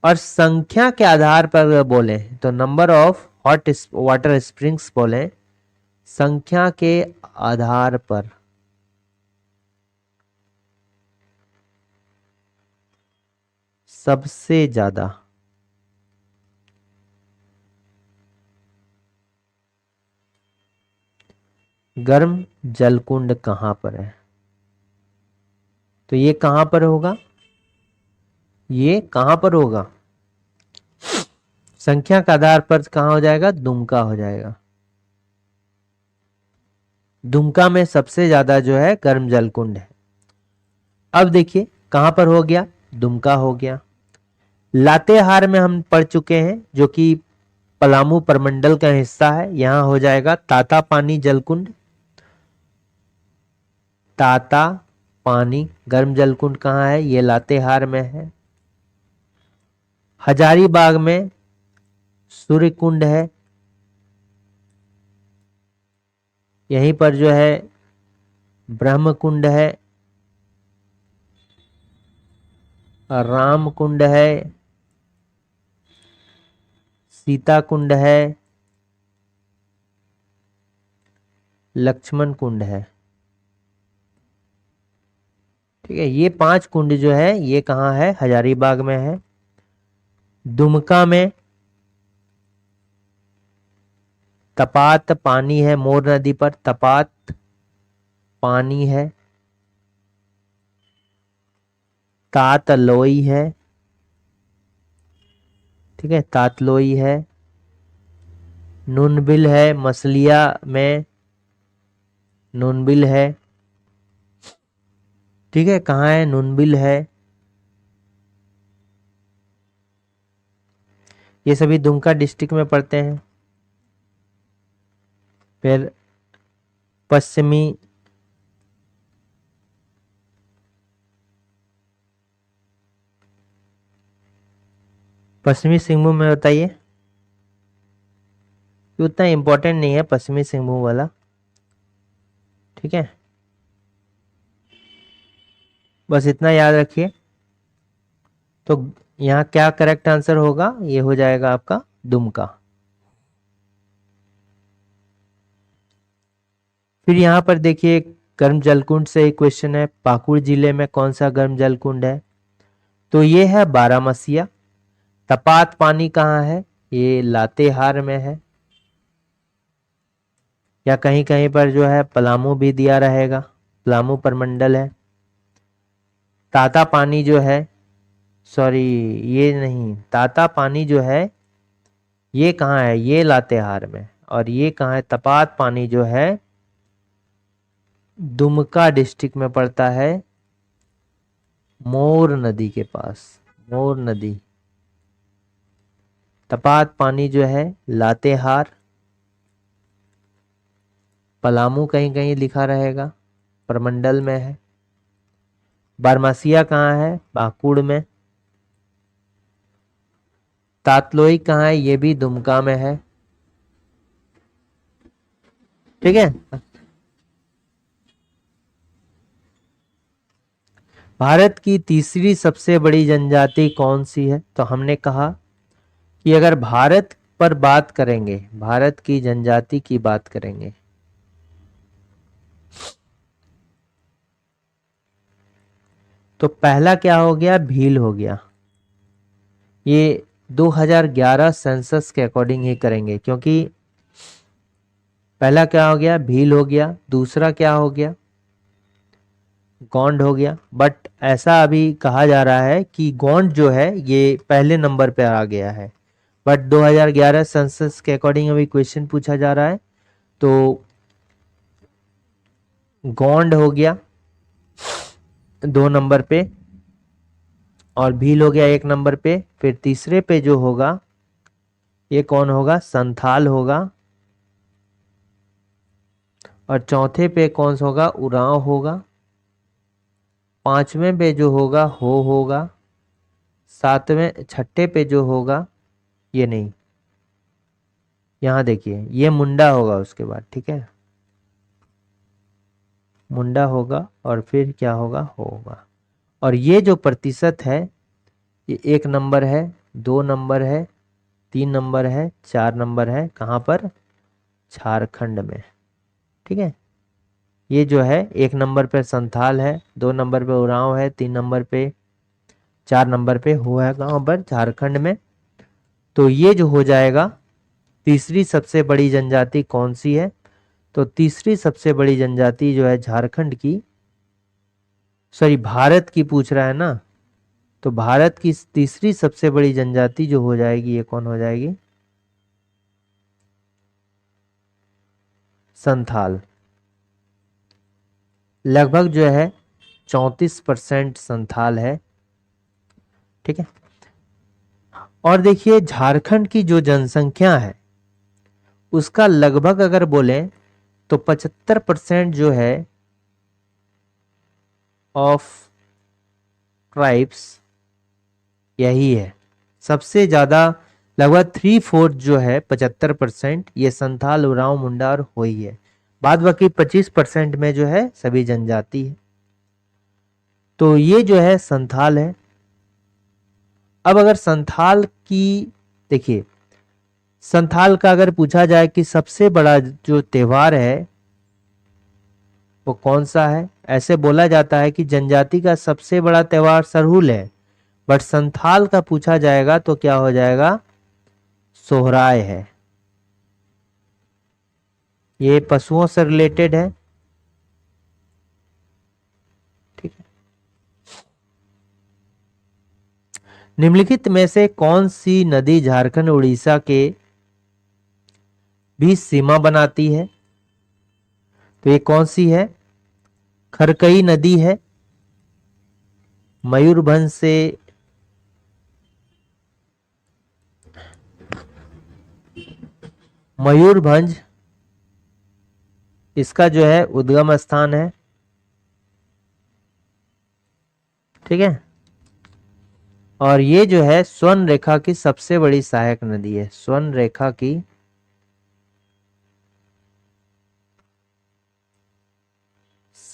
और संख्या के आधार पर बोले तो number of hot water springs बोले, संख्या के आधार पर सबसे ज्यादा गर्म जलकुंड कहां पर है? तो ये कहां पर होगा? ये कहां पर होगा? संख्या के आधार पर कहां हो जाएगा? दुमका हो जाएगा। दुमका में सबसे ज्यादा जो है गर्म जलकुंड है। अब देखिए कहां पर हो गया? दुमका हो गया। लातेहार में हम पढ़ चुके हैं, जो कि पलामू प्रमंडल का हिस्सा है। यहां हो जाएगा ताता पानी जलकुंड। ताता पानी गर्म जलकुंड कहां है? ये लातेहार में है। हजारीबाग में सूर्य कुंड है। यहीं पर जो है ब्रह्म कुंड है, राम कुंड है, सीता कुंड है, लक्ष्मण कुंड है। ठीक है, ये 5 कुंड जो है ये कहाँ है, हजारीबाग में है। दुमका में तपात पानी है, मोर नदी पर तपात पानी है। तातलोई है, ठीक है, तातलोई है। नूनबिल है, मसलिया में नूनबिल है। ठीक है, कहाँ है नूनबिल है, ये सभी दुमका डिस्ट्रिक्ट में पड़ते हैं। फिर पश्चिमी पश्चिमी सिंहभूम में बताइए, ये उतना इम्पोर्टेंट नहीं है पश्चिमी सिंहभूम वाला। ठीक है, बस इतना याद रखिए। तो यहाँ क्या करेक्ट आंसर होगा, ये हो जाएगा आपका दुमका। फिर यहाँ पर देखिए गर्म जलकुंड से एक क्वेश्चन है, पाकुड़ जिले में कौन सा गर्म जलकुंड है, तो ये है बारामसिया। तपात पानी कहाँ है, ये लातेहार में है, या कहीं कहीं पर जो है पलामू भी दिया रहेगा, पलामू प्रमंडल है। ताता पानी जो है, सॉरी ये नहीं, ताता पानी जो है ये कहाँ है, ये लातेहार में। और ये कहाँ है, तपात पानी जो है दुमका डिस्ट्रिक्ट में पड़ता है, मोर नदी के पास, मोर नदी। तपात पानी जो है लातेहार, पलामू कहीं कहीं लिखा रहेगा, प्रमंडल में है। बारमासिया कहाँ है, पाकुड़ में। तातलोई कहाँ है, ये भी दुमका में है। ठीक है, भारत की तीसरी सबसे बड़ी जनजाति कौन सी है, तो हमने कहा कि अगर भारत पर बात करेंगे, भारत की जनजाति की बात करेंगे, तो पहला क्या हो गया, भील हो गया। ये 2011 सेंसस के अकॉर्डिंग ही करेंगे, क्योंकि पहला क्या हो गया, भील हो गया। दूसरा क्या हो गया, गोंड हो गया। बट ऐसा अभी कहा जा रहा है कि गोंड जो है ये पहले नंबर पे आ गया है। बट 2011 सेंसस के अकॉर्डिंग अभी क्वेश्चन पूछा जा रहा है, तो गोंड हो गया 2 नंबर पे, और भील हो गया 1 नंबर पे। फिर तीसरे पे जो होगा ये कौन होगा, संथाल होगा। और चौथे पे कौन सा होगा, उरांव होगा। पांचवें पे जो होगा हो होगा। सातवें छठे पे जो होगा ये नहीं, यहां देखिए ये मुंडा होगा उसके बाद। ठीक है, मुंडा होगा और फिर क्या होगा, होगा। और ये जो प्रतिशत है ये 1 नंबर है, 2 नंबर है, 3 नंबर है, 4 नंबर है, कहाँ पर, झारखंड में। ठीक है, ये जो है 1 नंबर पे संथाल है, 2 नंबर पे उरांव है, 3 नंबर पे, 4 नंबर पे हुआ है कहाँ पर, झारखंड में। तो ये जो हो जाएगा तीसरी सबसे बड़ी जनजाति कौन सी है, तो तीसरी सबसे बड़ी जनजाति जो है झारखंड की, सॉरी भारत की पूछ रहा है ना, तो भारत की तीसरी सबसे बड़ी जनजाति जो हो जाएगी ये कौन हो जाएगी, संथाल। लगभग जो है 34% संथाल है। ठीक है, और देखिए झारखंड की जो जनसंख्या है उसका लगभग अगर बोलें तो 75% जो है ऑफ ट्राइब्स यही है। सबसे ज्यादा लगभग 3/4 जो है 75% ये संथाल, उरांव, मुंडा और होई है। बाद बाकी 25% में जो है सभी जनजाति है। तो ये जो है संथाल है। अब अगर संथाल की देखिए, संथाल का अगर पूछा जाए कि सबसे बड़ा जो त्योहार है वो कौन सा है? ऐसे बोला जाता है कि जनजाति का सबसे बड़ा त्योहार सरहुल है, बट संथाल का पूछा जाएगा तो क्या हो जाएगा? सोहराय है। ये पशुओं से रिलेटेड है। ठीक है। निम्नलिखित में से कौन सी नदी झारखंड उड़ीसा के बीच सीमा बनाती है? तो ये कौन सी है? खरकई नदी है, मयूरभंज से मयूरभंज इसका जो है उद्गम स्थान है। ठीक है। और ये जो है स्वर्ण रेखा की सबसे बड़ी सहायक नदी है। स्वर्ण रेखा की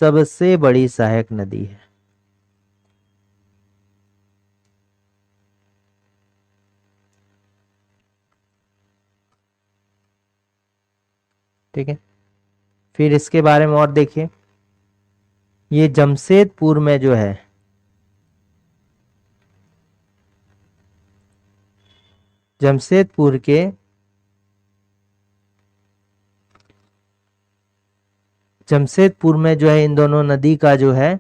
सबसे बड़ी सहायक नदी है। ठीक है। फिर इसके बारे में और देखिए, ये जमशेदपुर में जो है, जमशेदपुर के जमशेदपुर में जो है इन दोनों नदी का जो है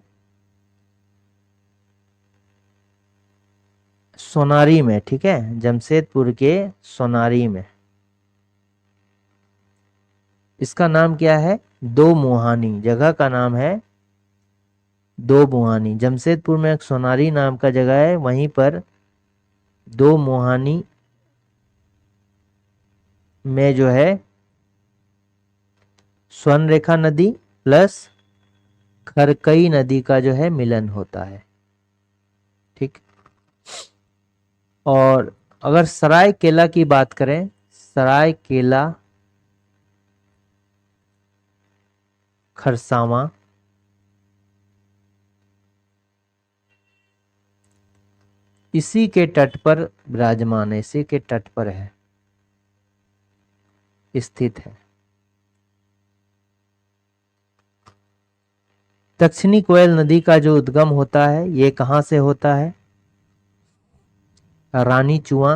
सोनारी में, ठीक है, जमशेदपुर के सोनारी में, इसका नाम क्या है? दो मुहानी। जगह का नाम है दो मुहानी। जमशेदपुर में एक सोनारी नाम का जगह है, वहीं पर दो मुहानी में जो है स्वर्ण रेखा नदी प्लस खरकई नदी का जो है मिलन होता है। ठीक। और अगर सरायकेला की बात करें, सरायकेला खरसावां, इसी के तट पर विराजमान है, इसी के तट पर है, स्थित है। दक्षिणी कोयल नदी का जो उद्गम होता है ये कहां से होता है? रानी चुआ,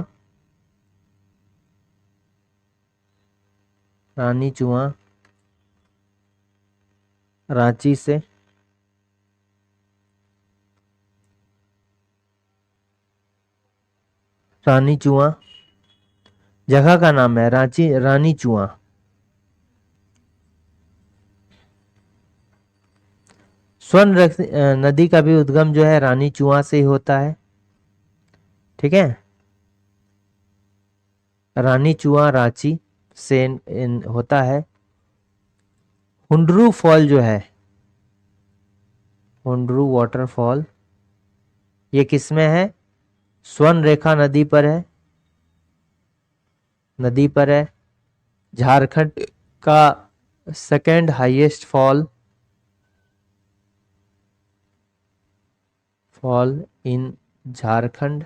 रानी चुआ रांची से। रानी चुआ जगह का नाम है, रांची रानी चुआ। नदी का भी उद्गम जो है रानी चुआ से ही होता है। ठीक है। रानी चुआ रांची से होता है। हुंडरू फॉल जो है, हुंडरू वाटरफॉल, ये किसमें है? स्वर्ण रेखा नदी पर है, नदी पर है। झारखंड का second highest fall in Jharkhand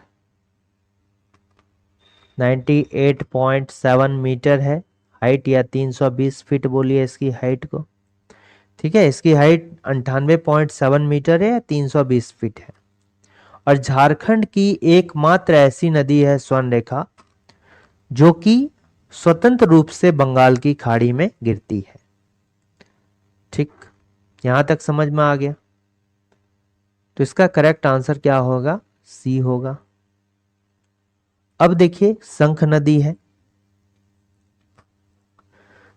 98.7 metre है हाइट, या 320 फीट बोलिए इसकी हाइट को। ठीक है। इसकी हाइट 98.7 मीटर है या 320 फीट है। और झारखंड की एकमात्र ऐसी नदी है स्वर्ण रेखा जो कि स्वतंत्र रूप से बंगाल की खाड़ी में गिरती है। ठीक, यहां तक समझ में आ गया? तो इसका करेक्ट आंसर क्या होगा? सी होगा। अब देखिए शंख नदी है,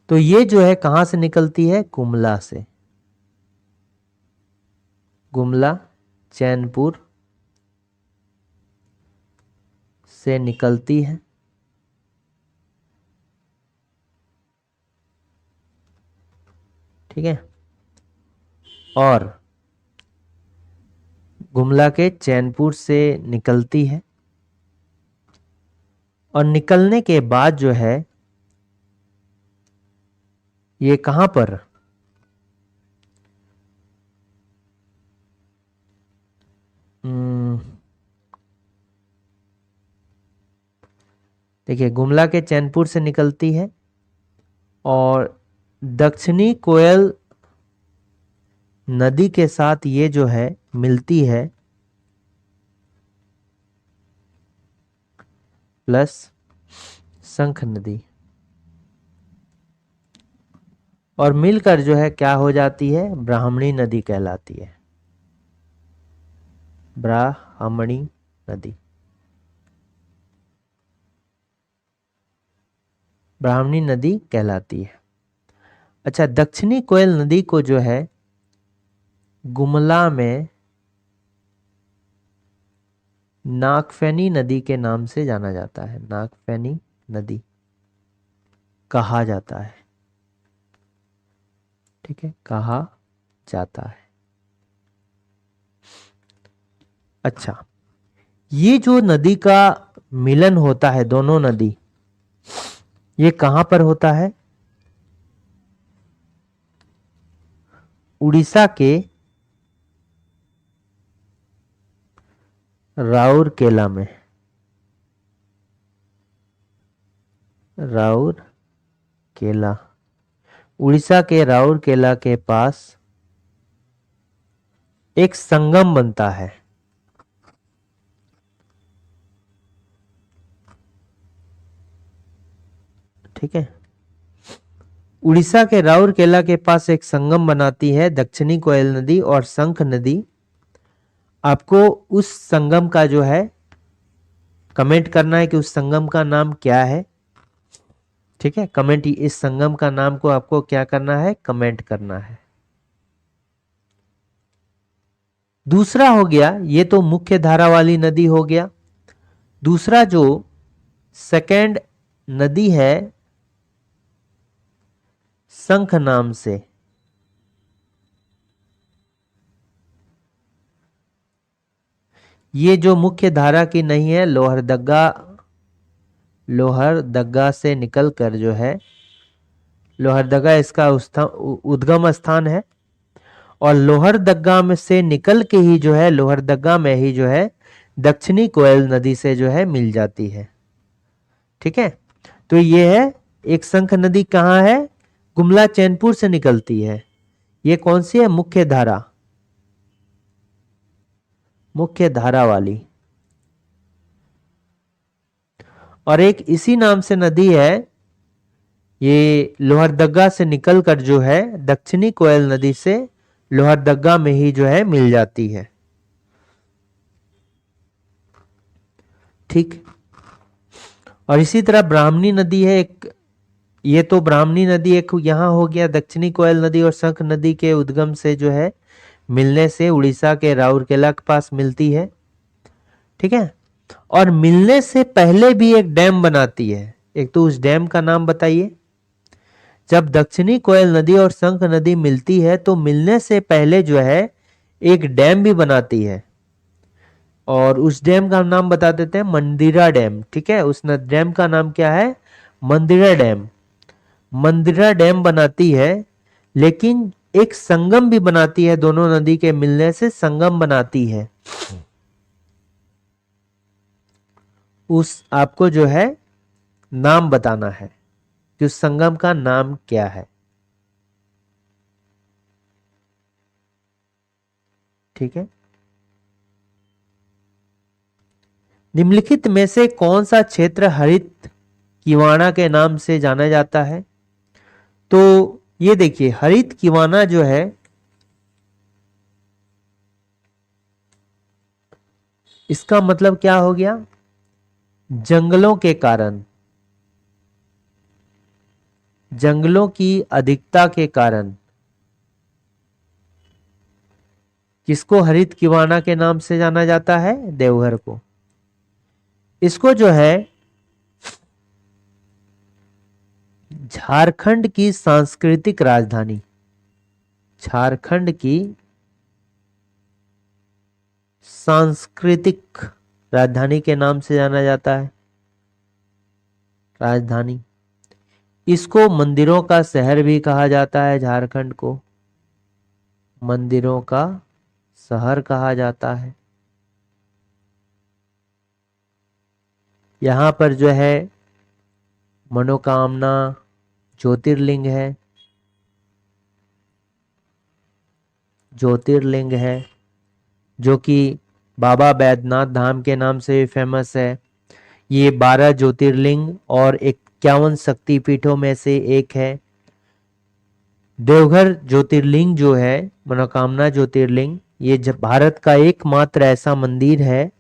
तो ये जो है कहां से निकलती है? गुमला से। गुमला चैनपुर से निकलती है। ठीक है। और गुमला के चैनपुर से निकलती है, और निकलने के बाद जो है ये कहां पर? देखिए गुमला के चैनपुर से निकलती है और दक्षिणी कोयल नदी के साथ ये जो है मिलती है प्लस शंख नदी, और मिलकर जो है क्या हो जाती है, ब्राह्मणी नदी कहलाती है। ब्राह्मणी नदी, ब्राह्मणी नदी कहलाती है। अच्छा, दक्षिणी कोयल नदी को जो है गुमला में नागफेनी नदी के नाम से जाना जाता है। नागफेनी नदी कहा जाता है, ठीक है, कहा जाता है। अच्छा, ये जो नदी का मिलन होता है, दोनों नदी, ये कहां पर होता है? उड़ीसा के राउरकेला में। राउरकेला, उड़ीसा के राउरकेला के पास एक संगम बनता है। ठीक है, उड़ीसा के राउरकेला के पास एक संगम बनाती है दक्षिणी कोयल नदी और शंख नदी। आपको उस संगम का जो है कमेंट करना है कि उस संगम का नाम क्या है। ठीक है, कमेंट, इस संगम का नाम को आपको क्या करना है, कमेंट करना है। दूसरा हो गया, ये तो मुख्य धारा वाली नदी हो गया। दूसरा जो सेकंड नदी है शंख नाम से, ये जो मुख्य धारा की नहीं है, लोहरदगा, लोहरदगा से निकलकर जो है, लोहरदगा इसका उद्गम स्थान है, और लोहरदगा में से निकल के ही जो है, लोहरदगा में ही जो है दक्षिणी कोयल नदी से जो है मिल जाती है। ठीक है, तो ये है एक शंख नदी कहाँ है, गुमला चैनपुर से निकलती है। ये कौन सी है, मुख्य धारा, मुख्य धारा वाली। और एक इसी नाम से नदी है, ये लोहरदगा से निकलकर जो है दक्षिणी कोयल नदी से लोहरदगा में ही जो है मिल जाती है। ठीक, और इसी तरह ब्राह्मणी नदी है एक, ये तो ब्राह्मणी नदी एक यहां हो गया, दक्षिणी कोयल नदी और शंख नदी के उद्गम से जो है मिलने से उड़ीसा के राउरकेला के पास मिलती है। ठीक है, और मिलने से पहले भी एक डैम बनाती है। एक तो उस डैम का नाम बताइए। जब दक्षिणी कोयल नदी और शंख नदी मिलती है तो मिलने से पहले जो है एक डैम भी बनाती है, और उस डैम का नाम बता देते हैं, मंदिरा डैम। ठीक है, उस डैम का नाम क्या है, मंदिरा डैम। मंदिरा डैम बनाती है, लेकिन एक संगम भी बनाती है, दोनों नदी के मिलने से संगम बनाती है। उस आपको जो है नाम बताना है कि उस संगम का नाम क्या है। ठीक है, निम्नलिखित में से कौन सा क्षेत्र हरित किवाणा के नाम से जाना जाता है? तो ये देखिए, हरित किवाणा जो है, इसका मतलब क्या हो गया, जंगलों के कारण, जंगलों की अधिकता के कारण किसको हरित किवाणा के नाम से जाना जाता है, देवघर को। इसको जो है झारखंड की सांस्कृतिक राजधानी, झारखंड की सांस्कृतिक राजधानी के नाम से जाना जाता है, राजधानी। इसको मंदिरों का शहर भी कहा जाता है, झारखंड को मंदिरों का शहर कहा जाता है। यहां पर जो है मनोकामना ज्योतिर्लिंग है। ज्योतिर्लिंग है, जो कि बाबा बैद्यनाथ धाम के नाम से फेमस है। ये 12 ज्योतिर्लिंग और 51 शक्तिपीठों में से एक है। देवघर ज्योतिर्लिंग जो है, मनोकामना ज्योतिर्लिंग, ये भारत का एकमात्र ऐसा मंदिर है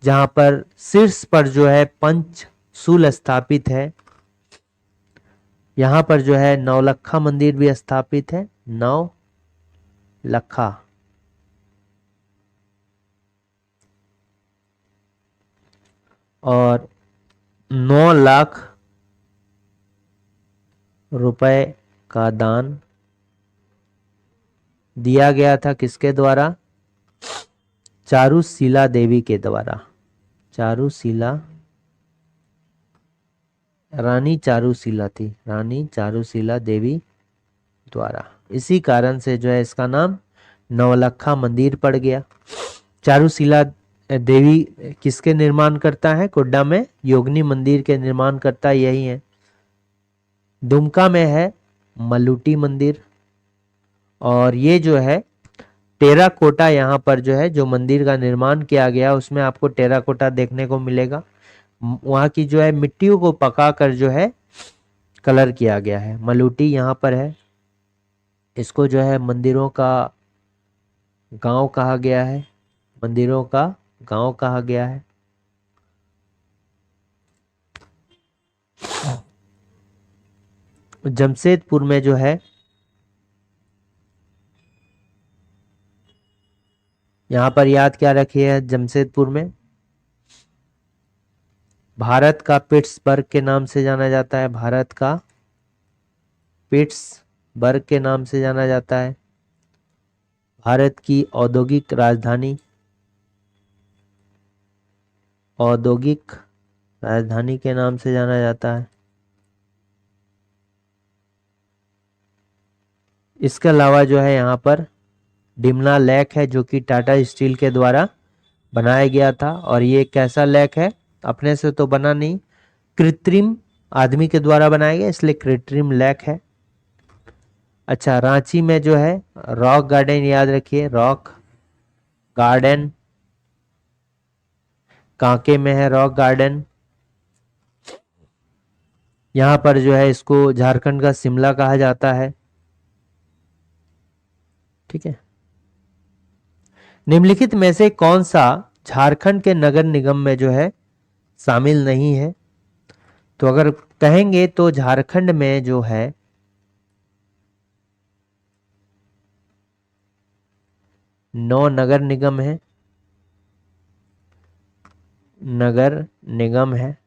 जहां पर शीर्ष पर जो है पंचशूल स्थापित है। यहाँ पर जो है नौलखा मंदिर भी स्थापित है, नौलखा। और 9 लाख रुपए का दान दिया गया था, किसके द्वारा? चारुशीला देवी के द्वारा। चारुशीला, रानी चारुशीला थी, रानी चारुशीला देवी द्वारा। इसी कारण से जो है इसका नाम नौलखा मंदिर पड़ गया। चारुशीला देवी किसके निर्माण करता है? कुड्डा में योगिनी मंदिर के निर्माण करता यही है। दुमका में है मल्लुटी मंदिर। और ये जो है टेराकोटा, यहाँ पर जो है जो मंदिर का निर्माण किया गया उसमें आपको टेराकोटा देखने को मिलेगा। वहाँ की जो है मिट्टियों को पका कर जो है कलर किया गया है। मल्लुटी यहाँ पर है। इसको जो है मंदिरों का गांव कहा गया है, मंदिरों का गांव कहा गया है। जमशेदपुर में जो है, यहाँ पर याद क्या रखिए, जमशेदपुर में भारत का पिट्सबर्ग के नाम से जाना जाता है। भारत का पिट्सबर्ग के नाम से जाना जाता है। भारत की औद्योगिक राजधानी, औद्योगिक राजधानी के नाम से जाना जाता है। इसके अलावा जो है यहाँ पर डिमना लेक है, जो कि टाटा स्टील के द्वारा बनाया गया था। और ये कैसा लेक है? अपने से तो बना नहीं, कृत्रिम आदमी के द्वारा बनाया गया, इसलिए कृत्रिम लेक है। अच्छा, रांची में जो है रॉक गार्डन, याद रखिए रॉक गार्डन। कांके में है रॉक गार्डन। यहाँ पर जो है इसको झारखंड का शिमला कहा जाता है। ठीक है। निम्नलिखित में से कौन सा झारखंड के नगर निगम में जो है शामिल नहीं है? तो अगर कहेंगे तो झारखंड में जो है 9 नगर निगम है। नगर निगम है।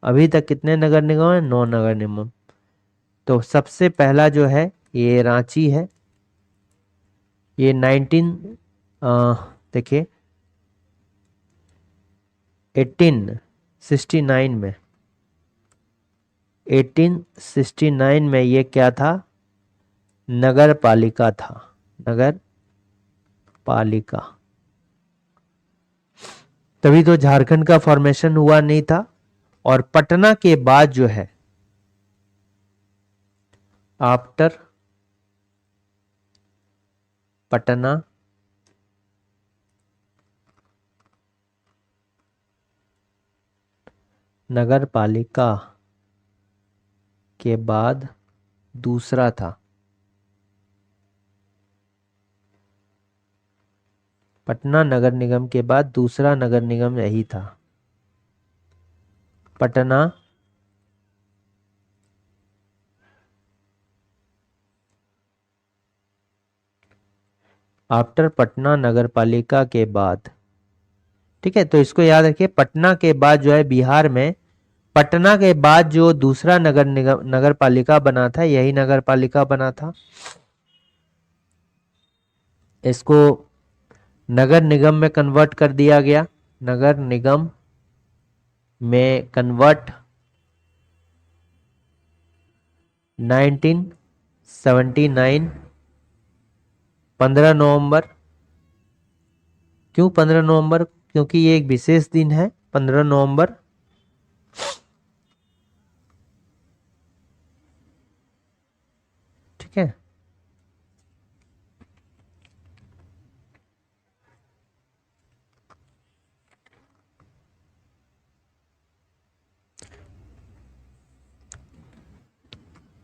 अभी तक कितने नगर निगम है? 9 नगर निगम। तो सबसे पहला जो है ये रांची है। ये 19 देखिए 1869 में, 1869 में ये क्या था? नगर पालिका था, नगर पालिका। तभी तो झारखंड का फॉर्मेशन हुआ नहीं था। और पटना के बाद जो है, आफ्टर पटना नगर पालिका के बाद दूसरा था। पटना नगर निगम के बाद दूसरा नगर निगम यही था, पटना आफ्टर पटना नगर पालिका के बाद। ठीक है, तो इसको याद रखिए, पटना के बाद जो है बिहार में पटना के बाद जो दूसरा नगर निगम नगर पालिका बना था यही नगर पालिका बना था। इसको नगर निगम में कन्वर्ट कर दिया गया, नगर निगम में कन्वर्ट 1979, 15 नवंबर। क्यों 15 नवंबर? क्योंकि ये एक विशेष दिन है 15 नवंबर। ठीक है।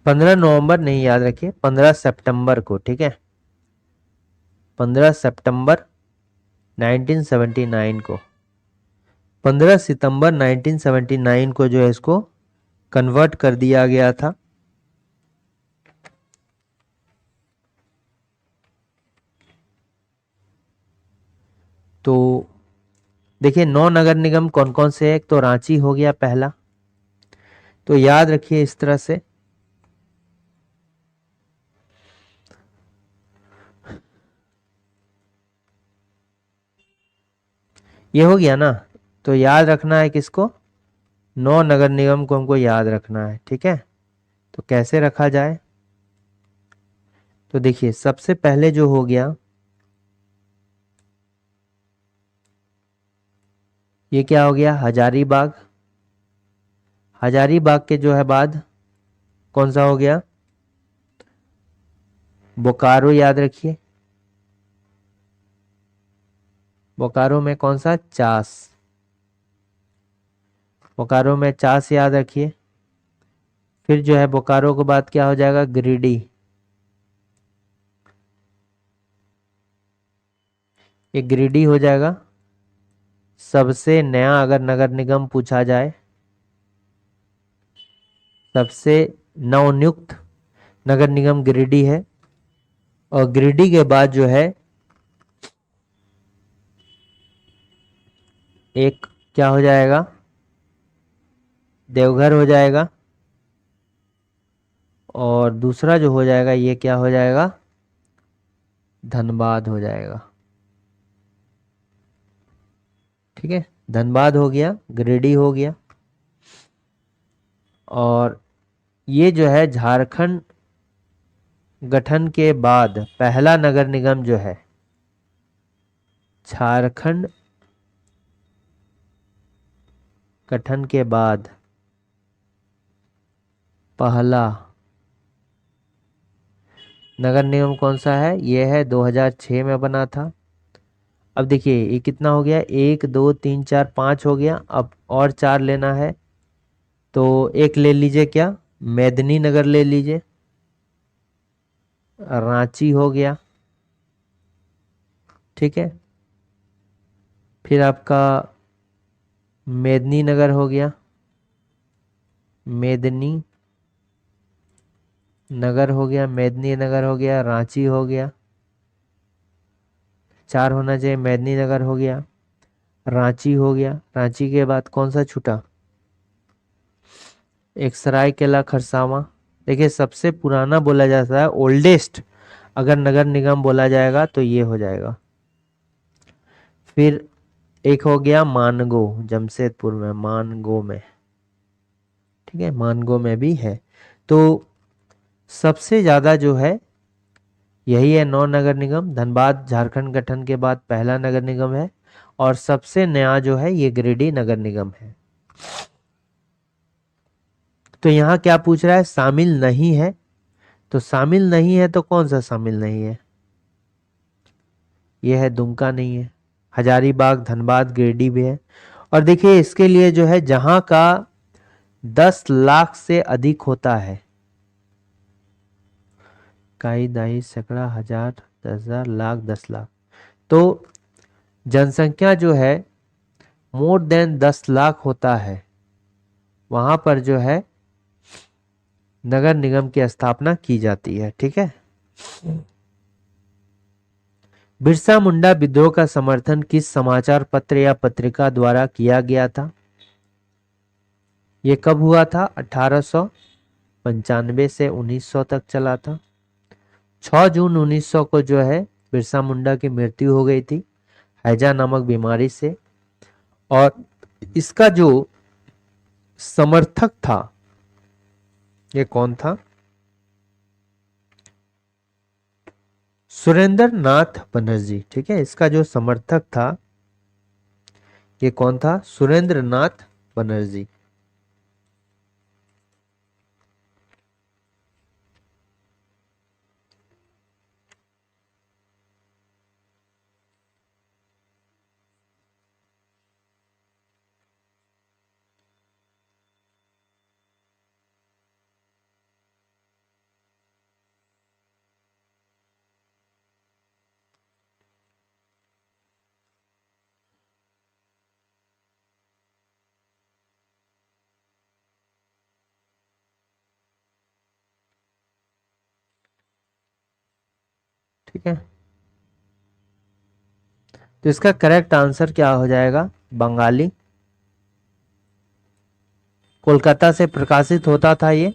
15 नवंबर नहीं, याद रखिए 15 सितंबर को, ठीक है, 15 सितंबर 1979 को, 15 सितंबर 1979 को जो है इसको कन्वर्ट कर दिया गया था। तो देखिए 9 नगर निगम कौन कौन से हैं। एक तो रांची हो गया पहला, तो याद रखिए इस तरह से, ये हो गया ना। तो याद रखना है किसको, 9 नगर निगम को हमको याद रखना है, ठीक है। तो कैसे रखा जाए, तो देखिए सबसे पहले जो हो गया, ये क्या हो गया, हजारीबाग। हजारीबाग के जो है बाद कौन सा हो गया, बोकारो, याद रखिए। बोकारो में कौन सा, चास। बोकारो में चास, याद रखिए। फिर जो है बोकारो के बाद क्या हो जाएगा, गिरिडीह। ये गिरिडीह हो जाएगा। सबसे नया अगर नगर निगम पूछा जाए, सबसे नवनियुक्त नगर निगम गिरिडीह है। और गिरिडीह के बाद जो है एक क्या हो जाएगा, देवघर हो जाएगा। और दूसरा जो हो जाएगा ये क्या हो जाएगा, धनबाद हो जाएगा, ठीक है। धनबाद हो गया, गिरिडीह हो गया। और ये जो है झारखंड गठन के बाद पहला नगर निगम जो है, झारखंड गठन के बाद पहला नगर निगम कौन सा है, ये है 2006 में बना था। अब देखिए ये कितना हो गया, 1 2 3 4 5 हो गया। अब और 4 लेना है, तो एक ले लीजिए, क्या, मेदिनी नगर ले लीजिए। रांची हो गया, ठीक है। फिर आपका मेदिनी नगर हो गया, मेदिनी नगर हो गया, मेदिनी नगर हो गया, रांची हो गया। 4 होना चाहिए, मेदिनी नगर हो गया, रांची हो गया। रांची के बाद कौन सा छूटा, एक सरायकेला खरसावां। देखिए सबसे पुराना बोला जाता है, ओल्डेस्ट अगर नगर निगम बोला जाएगा तो ये हो जाएगा। फिर एक हो गया मानगो, जमशेदपुर में, मानगो में, ठीक है, मानगो में भी है। तो सबसे ज्यादा जो है यही है 9 नगर निगम। धनबाद झारखंड गठन के बाद पहला नगर निगम है। और सबसे नया जो है ये गिरिडीह नगर निगम है। तो यहाँ क्या पूछ रहा है, शामिल नहीं है। तो शामिल नहीं है तो कौन सा शामिल नहीं है, ये है दुमका नहीं है, हजारीबाग, धनबाद, गिरिडीह भी है। और देखिए इसके लिए जो है जहां का 10 लाख से अधिक होता है, इकाई, दहाई, सैकड़ा, हजार, 10,000, लाख, 10 लाख, तो जनसंख्या जो है मोर देन 10 लाख होता है, वहां पर जो है नगर निगम की स्थापना की जाती है, ठीक है। बिरसा मुंडा विद्रोह का समर्थन किस समाचार पत्र या पत्रिका द्वारा किया गया था, ये कब हुआ था, 1895 से 1900 तक चला था। 6 जून 1900 को जो है बिरसा मुंडा की मृत्यु हो गई थी हैजा नामक बीमारी से। और इसका जो समर्थक था ये कौन था, सुरेंद्र नाथ बनर्जी, ठीक है। इसका जो समर्थक था ये कौन था, सुरेंद्र नाथ बनर्जी। ठीक है, तो इसका करेक्ट आंसर क्या हो जाएगा? बंगाली। कोलकाता से प्रकाशित होता था ये,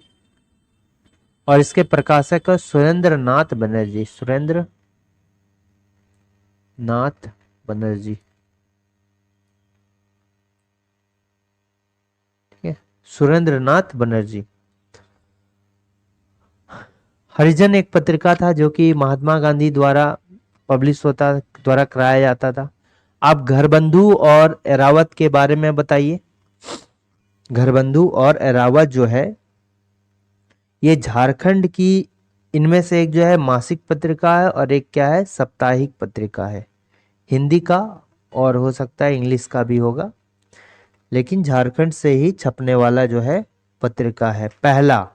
और इसके प्रकाशक सुरेंद्र नाथ बनर्जी, सुरेंद्र नाथ बनर्जी। ठीक है, सुरेंद्र नाथ बनर्जी। हरिजन एक पत्रिका था जो कि महात्मा गांधी द्वारा पब्लिश होता, द्वारा कराया जाता था। आप घरबंधु और एरावत के बारे में बताइए। घरबंधु और एरावत जो है ये झारखंड की, इनमें से एक जो है मासिक पत्रिका है और एक क्या है, साप्ताहिक पत्रिका है। हिंदी का और हो सकता है इंग्लिश का भी होगा, लेकिन झारखंड से ही छपने वाला जो है पत्रिका है पहला।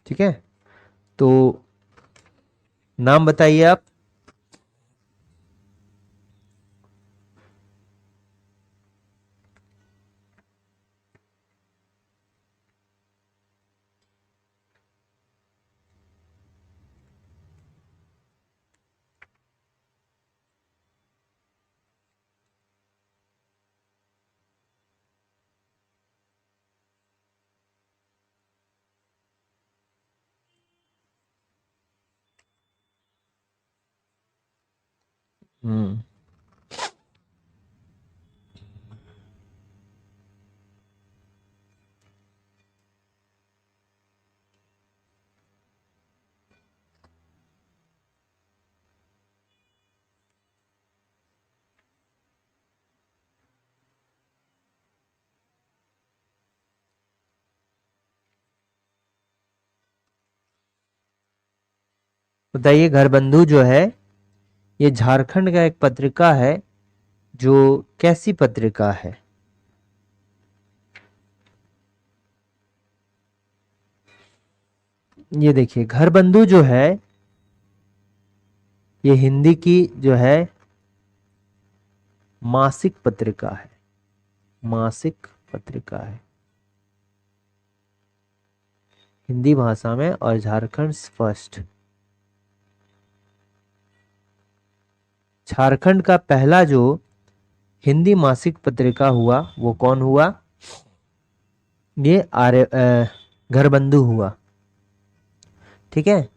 ठीक है, तो नाम बताइए आप। हम्म, बताइए। घरबंधु जो है ये झारखंड का एक पत्रिका है, जो कैसी पत्रिका है? ये देखिए, घरबंधु जो है ये हिंदी की जो है मासिक पत्रिका है, मासिक पत्रिका है हिंदी भाषा में, और झारखंड फर्स्ट। झारखंड का पहला जो हिंदी मासिक पत्रिका हुआ वो कौन हुआ? ये घरबंधु हुआ। ठीक है,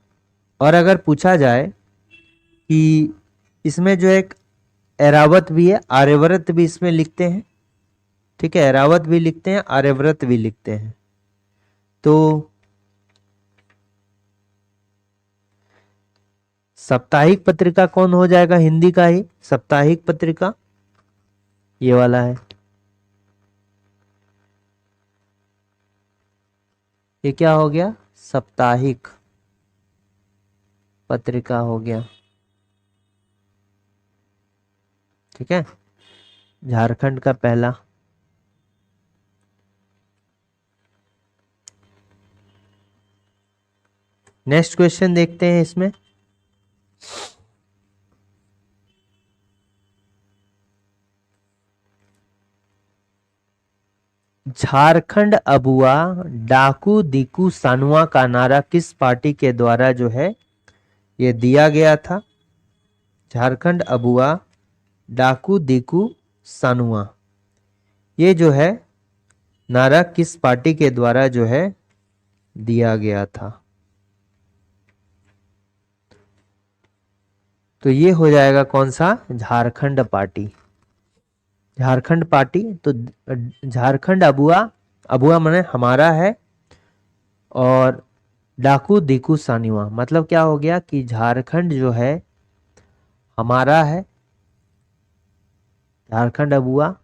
और अगर पूछा जाए कि इसमें जो एक एरावत भी है, आर्यव्रत भी इसमें लिखते हैं। ठीक है, एरावत भी लिखते हैं, आर्यव्रत भी लिखते हैं। तो साप्ताहिक पत्रिका कौन हो जाएगा? हिंदी का ही साप्ताहिक पत्रिका ये वाला है। ये क्या हो गया? साप्ताहिक पत्रिका हो गया। ठीक है, झारखंड का पहला। नेक्स्ट क्वेश्चन देखते हैं इसमें। झारखंड अबुआ डाकू दीकू सानुआ का नारा किस पार्टी के द्वारा जो है ये दिया गया था? झारखंड अबुआ डाकू दीकू सानुआ, ये जो है नारा किस पार्टी के द्वारा जो है दिया गया था? तो ये हो जाएगा कौन सा? झारखंड पार्टी। झारखंड पार्टी। तो झारखंड अबुआ, अबुआ माने हमारा है, और डाकू दीकू सानिवा मतलब क्या हो गया कि झारखंड जो है हमारा है। झारखंड अबुआ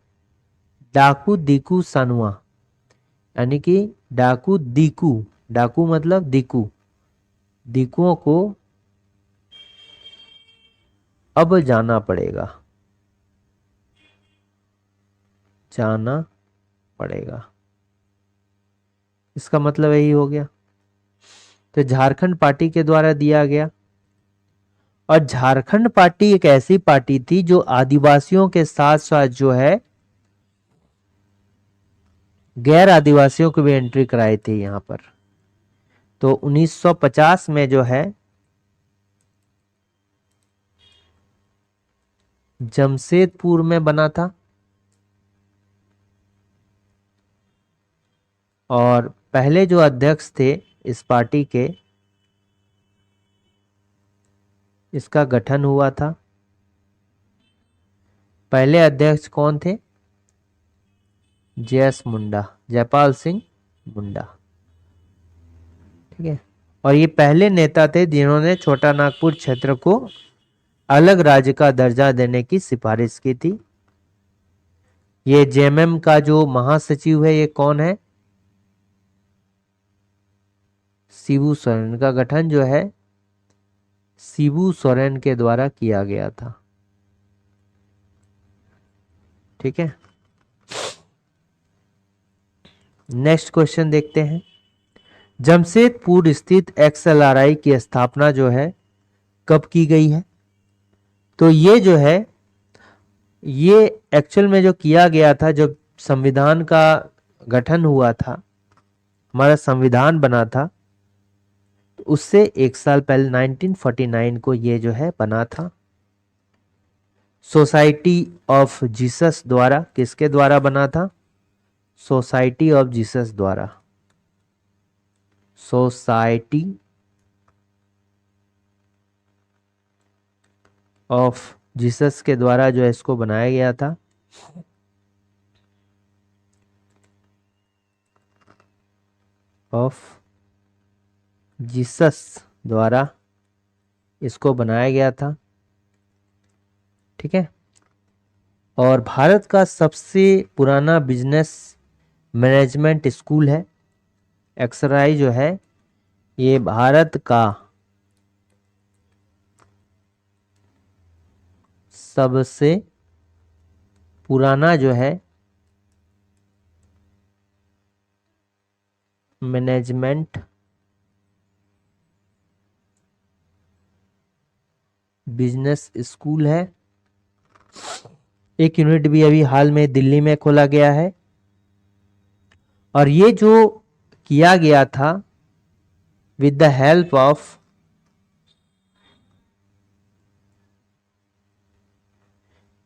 डाकू दीकू सानुआ, यानी कि डाकू दीकू, डाकू मतलब दीकू, दीकुओं को अब जाना पड़ेगा, जाना पड़ेगा। इसका मतलब यही हो गया। तो झारखंड पार्टी के द्वारा दिया गया। और झारखंड पार्टी एक ऐसी पार्टी थी जो आदिवासियों के साथ साथ जो है गैर आदिवासियों को भी एंट्री कराई थी यहाँ पर। तो 1950 में जो है जमशेदपुर में बना था, और पहले जो अध्यक्ष थे इस पार्टी के, इसका गठन हुआ था। पहले अध्यक्ष कौन थे? जयस मुंडा, जयपाल सिंह मुंडा। ठीक है। और ये पहले नेता थे जिन्होंने छोटा नागपुर क्षेत्र को अलग राज्य का दर्जा देने की सिफारिश की थी। ये जेएमएम का जो महासचिव है ये कौन है? शिबू सोरेन। का गठन जो है शिबू सोरेन के द्वारा किया गया था। ठीक है। नेक्स्ट क्वेश्चन देखते हैं। जमशेदपुर स्थित एक्सएलआरआई की स्थापना जो है कब की गई है? तो ये जो है ये एक्चुअल में जो किया गया था, जब संविधान का गठन हुआ था, हमारा संविधान बना था, तो उससे एक साल पहले 1949 को ये जो है बना था। सोसाइटी ऑफ जीसस द्वारा, किसके द्वारा बना था? सोसाइटी ऑफ जीसस द्वारा। सोसाइटी ऑफ जीसस के द्वारा जो है इसको बनाया गया था। ऑफ जीसस द्वारा इसको बनाया गया था। ठीक है। और भारत का सबसे पुराना बिजनेस मैनेजमेंट स्कूल है एक्सएलआरआई जो है, ये भारत का सबसे पुराना जो है मैनेजमेंट बिजनेस स्कूल है। एक यूनिट भी अभी हाल में दिल्ली में खोला गया है। और ये जो किया गया था विद द हेल्प ऑफ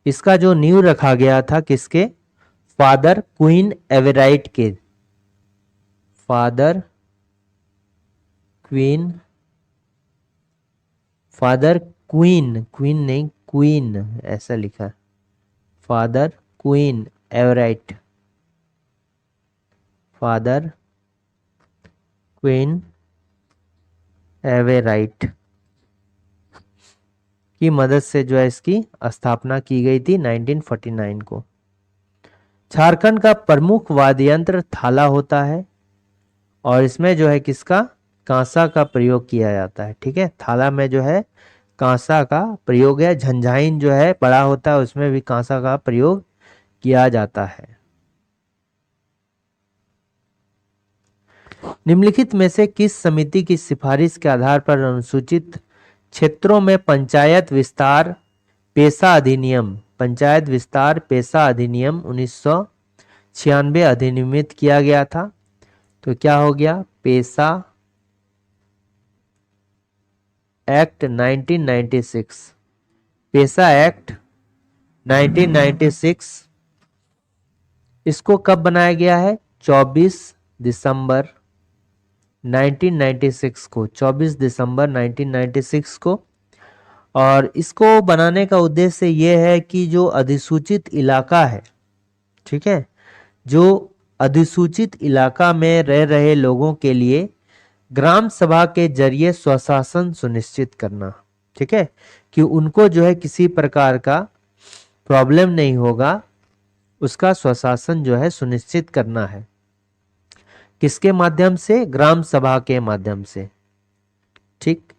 इसका जो नींव रखा गया था किसके? फादर क्वीन एवराइट के। Father queen, father queen, queen नहीं क्वीन ऐसा लिखा, फादर क्वीन एवराइट, फादर क्वीन एवराइट की मदद से जो है इसकी स्थापना की गई थी 1949 को। झारखंड का प्रमुख वाद्य यंत्र थाला होता है, और इसमें जो है किसका? कांसा का प्रयोग किया जाता है। ठीक है। थाला में जो है कांसा का प्रयोग है। झंझाइन जो है बड़ा होता है, उसमें भी कांसा का प्रयोग किया जाता है। निम्नलिखित में से किस समिति की सिफारिश के आधार पर अनुसूचित क्षेत्रों में पंचायत विस्तार पेशा अधिनियम, पंचायत विस्तार पेशा अधिनियम 1996 अधिनियमित किया गया था? तो क्या हो गया? पेशा एक्ट 1996। पेशा एक्ट 1996 इसको कब बनाया गया है? 24 दिसंबर 1996 को, 24 दिसंबर 1996 को। और इसको बनाने का उद्देश्य ये है कि जो अधिसूचित इलाका है, ठीक है, जो अधिसूचित इलाका में रह रहे लोगों के लिए ग्राम सभा के जरिए स्वशासन सुनिश्चित करना। ठीक है, कि उनको जो है किसी प्रकार का प्रॉब्लम नहीं होगा, उसका स्वशासन जो है सुनिश्चित करना है। किसके माध्यम से? ग्राम सभा के माध्यम से। ठीक,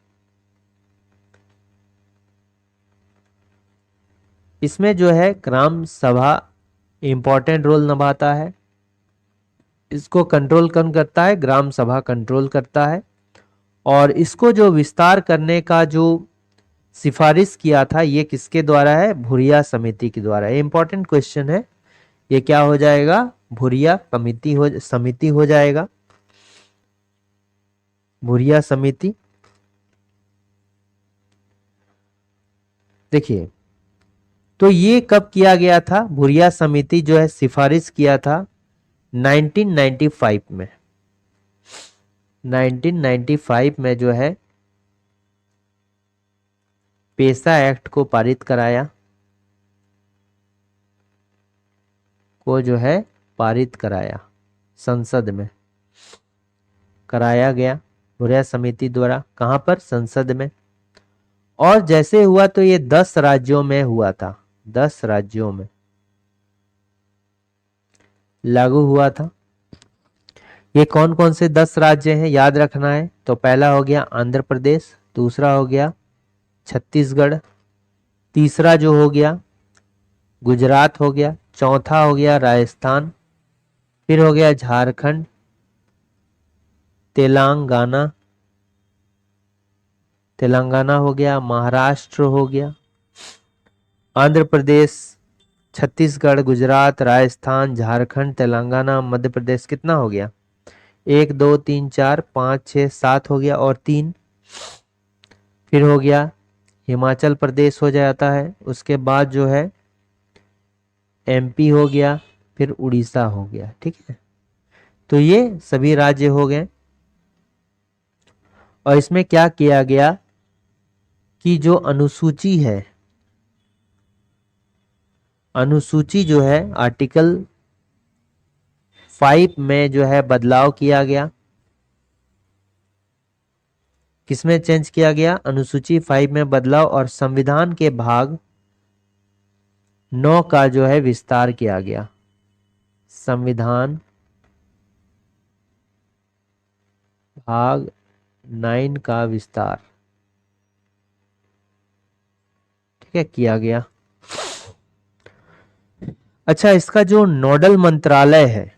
इसमें जो है ग्राम सभा इंपॉर्टेंट रोल निभाता है। इसको कंट्रोल कौन करता है? ग्राम सभा कंट्रोल करता है। और इसको जो विस्तार करने का जो सिफारिश किया था ये किसके द्वारा है? भुरिया समिति के द्वारा। ये इंपॉर्टेंट क्वेश्चन है। ये क्या हो जाएगा? भुरिया समिति हो जाएगा, भुरिया समिति। देखिए, तो ये कब किया गया था? भुरिया समिति जो है सिफारिश किया था 1995 में। 1995 में जो है पेशा एक्ट को पारित कराया, पारित कराया, संसद में कराया गया भुरिया समिति द्वारा। कहां पर? संसद में। और जैसे हुआ तो ये 10 राज्यों में हुआ था, 10 राज्यों में लागू हुआ था। ये कौन कौन से 10 राज्य हैं याद रखना है। तो पहला हो गया आंध्र प्रदेश, दूसरा हो गया छत्तीसगढ़, तीसरा जो हो गया गुजरात हो गया, चौथा हो गया राजस्थान, फिर हो गया झारखंड, तेलंगाना, तेलंगाना हो गया, महाराष्ट्र हो गया, आंध्र प्रदेश, छत्तीसगढ़, गुजरात, राजस्थान, झारखंड, तेलंगाना, मध्य प्रदेश। कितना हो गया? 1 2 3 4 5 6 7 हो गया, और 3 फिर हो गया हिमाचल प्रदेश हो जाता है। उसके बाद जो है एमपी हो गया, फिर उड़ीसा हो गया। ठीक है, तो ये सभी राज्य हो गए। और इसमें क्या किया गया कि जो अनुसूची है, अनुसूची जो है आर्टिकल 5 में जो है बदलाव किया गया। किसमें चेंज किया गया? अनुसूची 5 में बदलाव, और संविधान के भाग 9 का जो है विस्तार किया गया। संविधान भाग 9 का विस्तार, ठीक है, किया गया। अच्छा, इसका जो नोडल मंत्रालय है,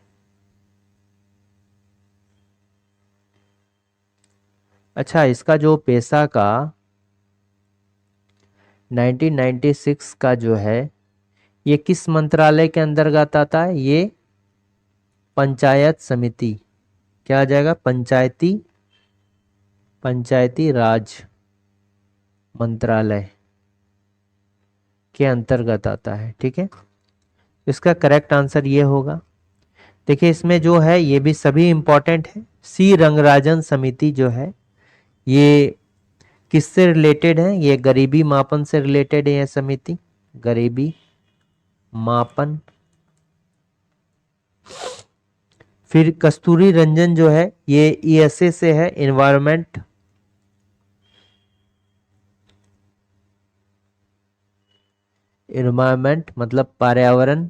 अच्छा इसका जो पेशा का 1996 का जो है ये किस मंत्रालय के अंतर्गत आता है? ये पंचायत समिति, क्या आ जाएगा? पंचायती राज मंत्रालय के अंतर्गत आता है। ठीक है, इसका करेक्ट आंसर ये होगा। देखिए, इसमें जो है ये भी सभी इंपॉर्टेंट है। सी रंगराजन समिति जो है ये किससे रिलेटेड है? ये गरीबी मापन से रिलेटेड है यह समिति, गरीबी मापन। फिर कस्तूरी रंजन जो है ये ईएसए से है, इन्वायरमेंट मतलब पर्यावरण,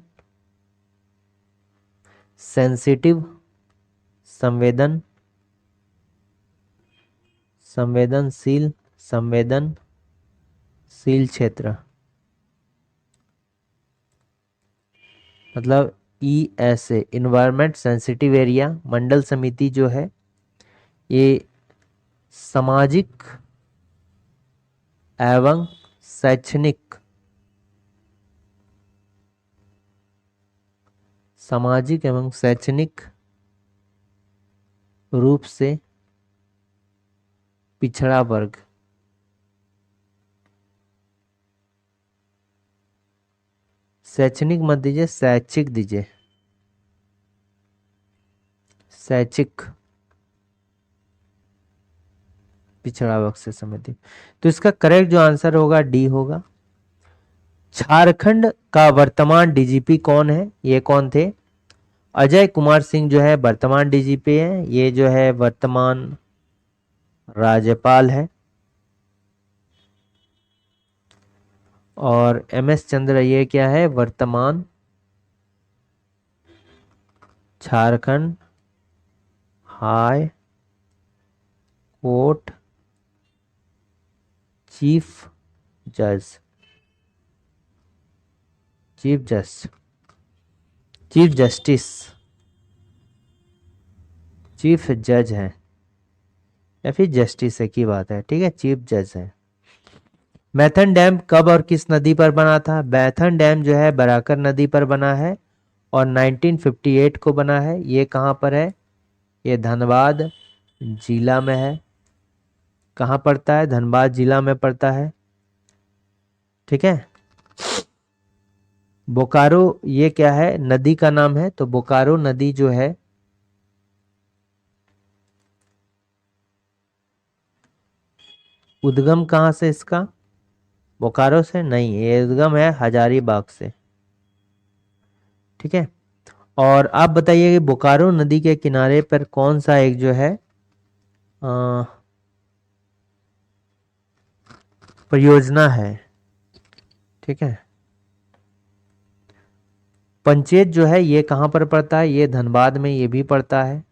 सेंसिटिव संवेदनशील क्षेत्र, मतलब ईएसए, इन्वायरमेंट सेंसिटिव एरिया। मंडल समिति जो है ये सामाजिक एवं शैक्षणिक, रूप से पिछड़ा वर्ग, शैक्षणिक मत दीजिए, शैक्षिक दीजिए, शैक्षिक पिछड़ा वर्ग से समिति। तो इसका करेक्ट जो आंसर होगा डी होगा। झारखंड का वर्तमान डीजीपी कौन है? ये कौन थे? अजय कुमार सिंह जो है वर्तमान डीजीपी है। ये जो है वर्तमान राज्यपाल है। और एमएस चंद्र ये क्या है? वर्तमान झारखंड हाई कोर्ट चीफ जज है, या फिर जस्टिस है की बात है। ठीक है, चीफ जज है। मैथन डैम कब और किस नदी पर बना था? मैथन डैम जो है बराकर नदी पर बना है, और 1958 को बना है। ये कहाँ पर है? ये धनबाद जिला में है। कहाँ पड़ता है? धनबाद जिला में पड़ता है। ठीक है। बोकारो ये क्या है? नदी का नाम है। तो बोकारो नदी जो है उद्गम कहाँ से इसका? बोकारो से नहीं, ये उद्गम है हजारीबाग से। ठीक है। और आप बताइए कि बोकारो नदी के किनारे पर कौन सा एक जो है अ, परियोजना है। ठीक है। पंचेत जो है ये कहाँ पर पड़ता है? ये धनबाद में ये भी पड़ता है।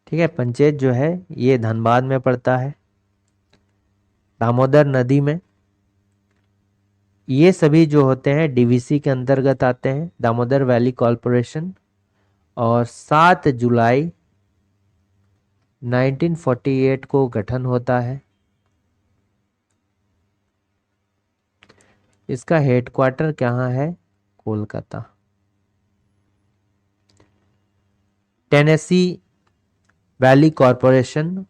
ठीक है। पंचेत जो है ये धनबाद में पड़ता है, दामोदर नदी में। ये सभी जो होते हैं डीवीसी के अंतर्गत आते हैं, दामोदर वैली कॉरपोरेशन। और 7 जुलाई 1948 को गठन होता है। इसका हेडक्वार्टर कहाँ है? Kolkata, Tennessee valley corporation,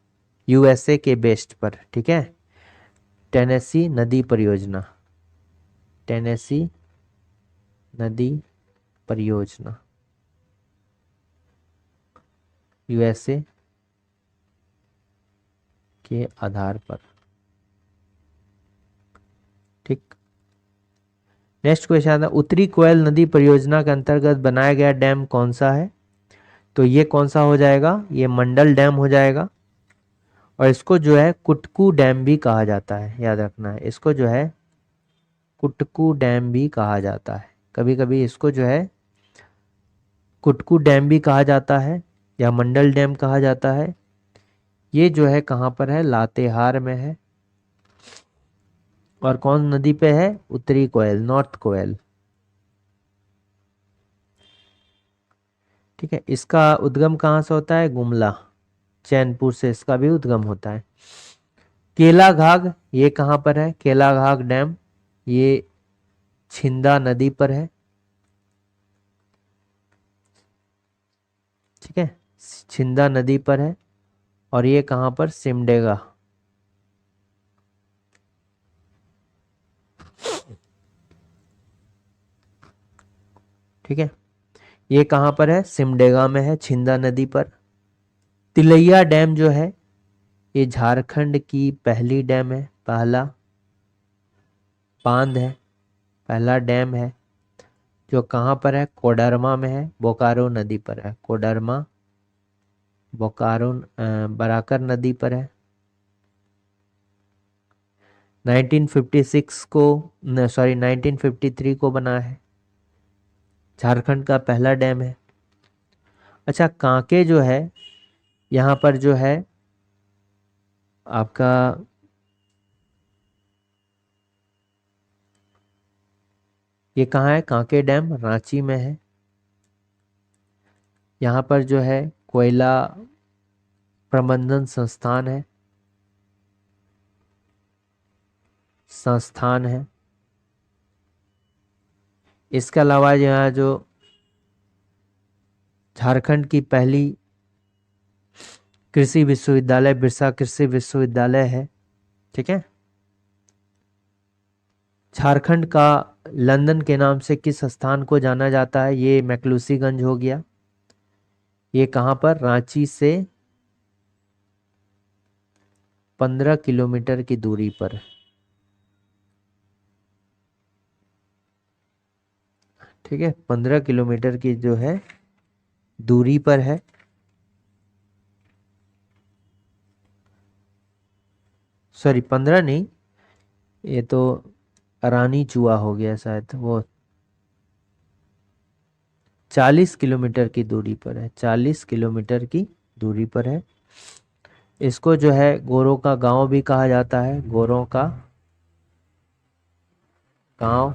USA के बेस्ड पर। ठीक है। टेनेसी नदी परियोजना, टेनेसी नदी परियोजना, यूएसए के आधार पर। ठीक। नेक्स्ट क्वेश्चन आता है, उत्तरी कोयल नदी परियोजना के अंतर्गत बनाया गया डैम कौन सा है? तो ये कौन सा हो जाएगा? ये मंडल डैम हो जाएगा। और इसको जो है कुटकू डैम भी कहा जाता है, याद रखना है। इसको जो है कुटकू डैम भी कहा जाता है। कभी कभी इसको जो है कुटकू डैम भी कहा जाता है या मंडल डैम कहा जाता है। ये जो है कहाँ पर है? लातेहार में है। और कौन नदी पे है? उत्तरी कोयल, नॉर्थ कोयल। ठीक है। इसका उद्गम कहाँ से होता है? गुमला, चैनपुर से इसका भी उद्गम होता है। केलाघाग ये कहाँ पर है? केलाघाग डैम ये छिंदा नदी पर है। ठीक है। छिंदा नदी पर है। और ये कहाँ पर? सिमडेगा। ठीक है। ये कहाँ पर है? सिमडेगा में है, छिंदा नदी पर। तिलैया डैम जो है ये झारखंड की पहली डैम है, पहला बांध है, पहला डैम है। जो कहाँ पर है? कोडरमा में है, बोकारो नदी पर है। कोडरमा बोकारो बराकर नदी पर है। 1956 को, सॉरी 1953 को बना है। झारखंड का पहला डैम है। अच्छा, कांके जो है यहाँ पर जो है आपका ये कहाँ है? कांके डैम रांची में है। यहाँ पर जो है कोयला प्रबंधन संस्थान है, संस्थान है। इसके अलावा यहाँ जो झारखंड की पहली कृषि विश्वविद्यालय बिरसा कृषि विश्वविद्यालय है। ठीक है। झारखंड का लंदन के नाम से किस स्थान को जाना जाता है? ये मैक्लूसीगंज हो गया। ये कहाँ पर? रांची से 15 किलोमीटर की दूरी पर। ठीक है। 15 किलोमीटर की जो है दूरी पर है। सॉरी 15 नहीं, ये तो रानी चुआ हो गया शायद। वो 40 किलोमीटर की दूरी पर है, 40 किलोमीटर की दूरी पर है। इसको जो है गोरों का गांव भी कहा जाता है, गोरों का गांव।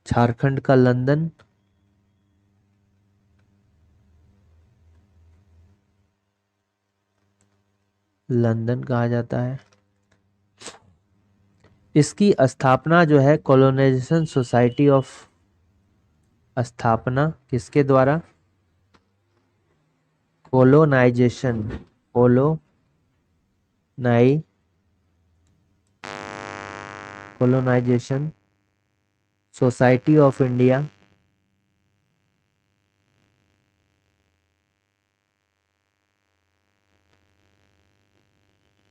झारखंड का लंदन, लंदन कहा जाता है। इसकी स्थापना जो है कॉलोनाइजेशन सोसाइटी ऑफ, स्थापना किसके द्वारा? Colonization, colonization society of India,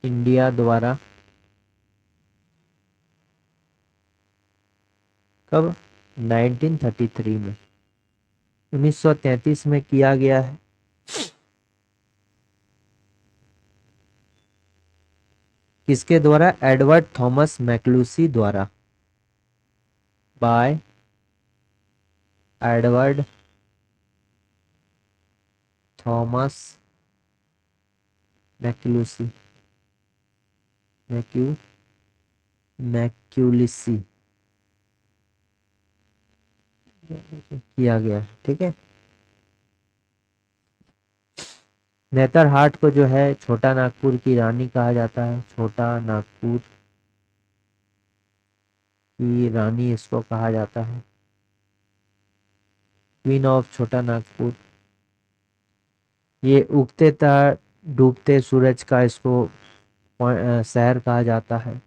India द्वारा कब? 1933 में, 1933 में किया गया है। किसके द्वारा? एडवर्ड थॉमस मैक्लूसी द्वारा, बाय एडवर्ड थॉमस मैक्लूसी, मैक्यूलिसी किया गया, ठीक है। नेतरहाट को जो है छोटा नागपुर की रानी कहा जाता है, छोटा नागपुर की रानी इसको कहा जाता है, क्वीन ऑफ छोटा नागपुर। ये उगते डूबते सूरज का इसको शहर कहा जाता है।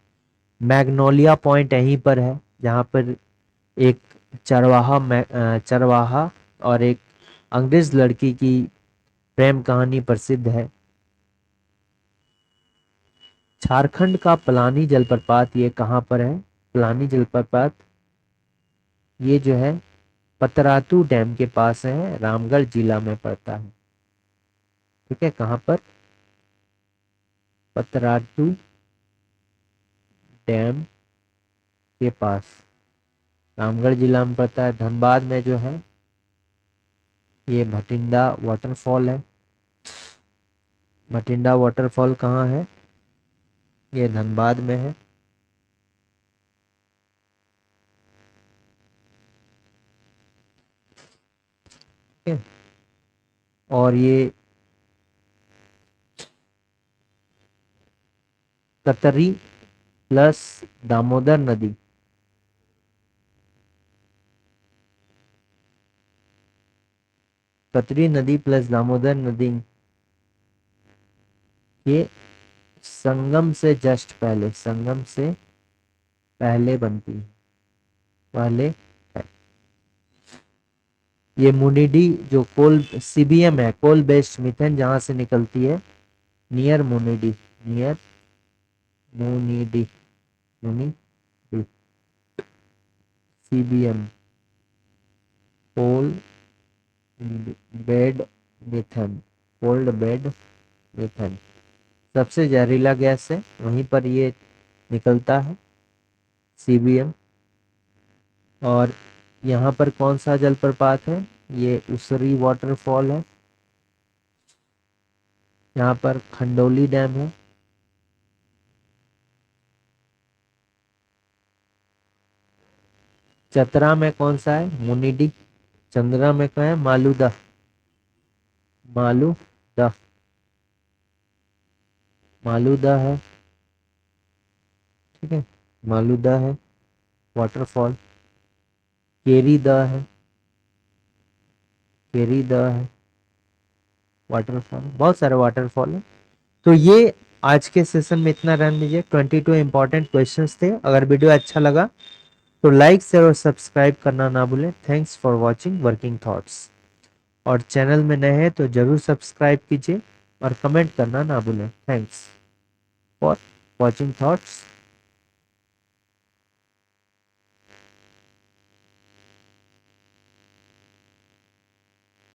मैग्नोलिया पॉइंट यहीं पर है, जहाँ पर एक चरवाहा और एक अंग्रेज लड़की की प्रेम कहानी प्रसिद्ध है। झारखंड का पलानी जलप्रपात ये कहाँ पर है? पलानी जलप्रपात ये जो है पतरातू डैम के पास है, रामगढ़ जिला में पड़ता है, ठीक है। कहाँ पर? पतरातू डैम के पास, रामगढ़ जिला में पड़ता है। धनबाद में जो है ये भटिंडा वाटरफॉल है। भटिंडा वाटरफॉल कहाँ है? ये धनबाद में है। ठीक है, और ये कतरी प्लस दामोदर नदी, कतरी नदी प्लस दामोदर नदी ये संगम से जस्ट पहले, संगम से पहले बनती है, पहले है। ये मुनिडी जो कोल सीबीएम है, कोल बेस्ड मीथेन जहां से निकलती है, near Munidih, near Munidih, Munidih CBM coal bed methane, coal bed methane सबसे जहरीला गैस है, वहीं पर ये निकलता है सीबीएम। और यहाँ पर कौन सा जलप्रपात है? ये उसरी वाटरफॉल है। यहाँ पर खंडोली डैम है। चतरा में कौन सा है? मुनिडी। चंद्रा में क्या है? मालूदा, मालूदा, मालूदा है, ठीक है, मालूदा है वाटरफॉल। केरी द है, केरी द है वाटरफॉल, बहुत सारे वाटरफॉल है। तो ये आज के सेशन में इतना रहने दीजिए। 22 इंपॉर्टेंट क्वेश्चंस थे। अगर वीडियो अच्छा लगा तो लाइक शेयर और सब्सक्राइब करना ना भूलें। Thanks for watching working thoughts. और चैनल में नए हैं तो जरूर सब्सक्राइब कीजिए और कमेंट करना ना भूलें। Thanks for watching thoughts.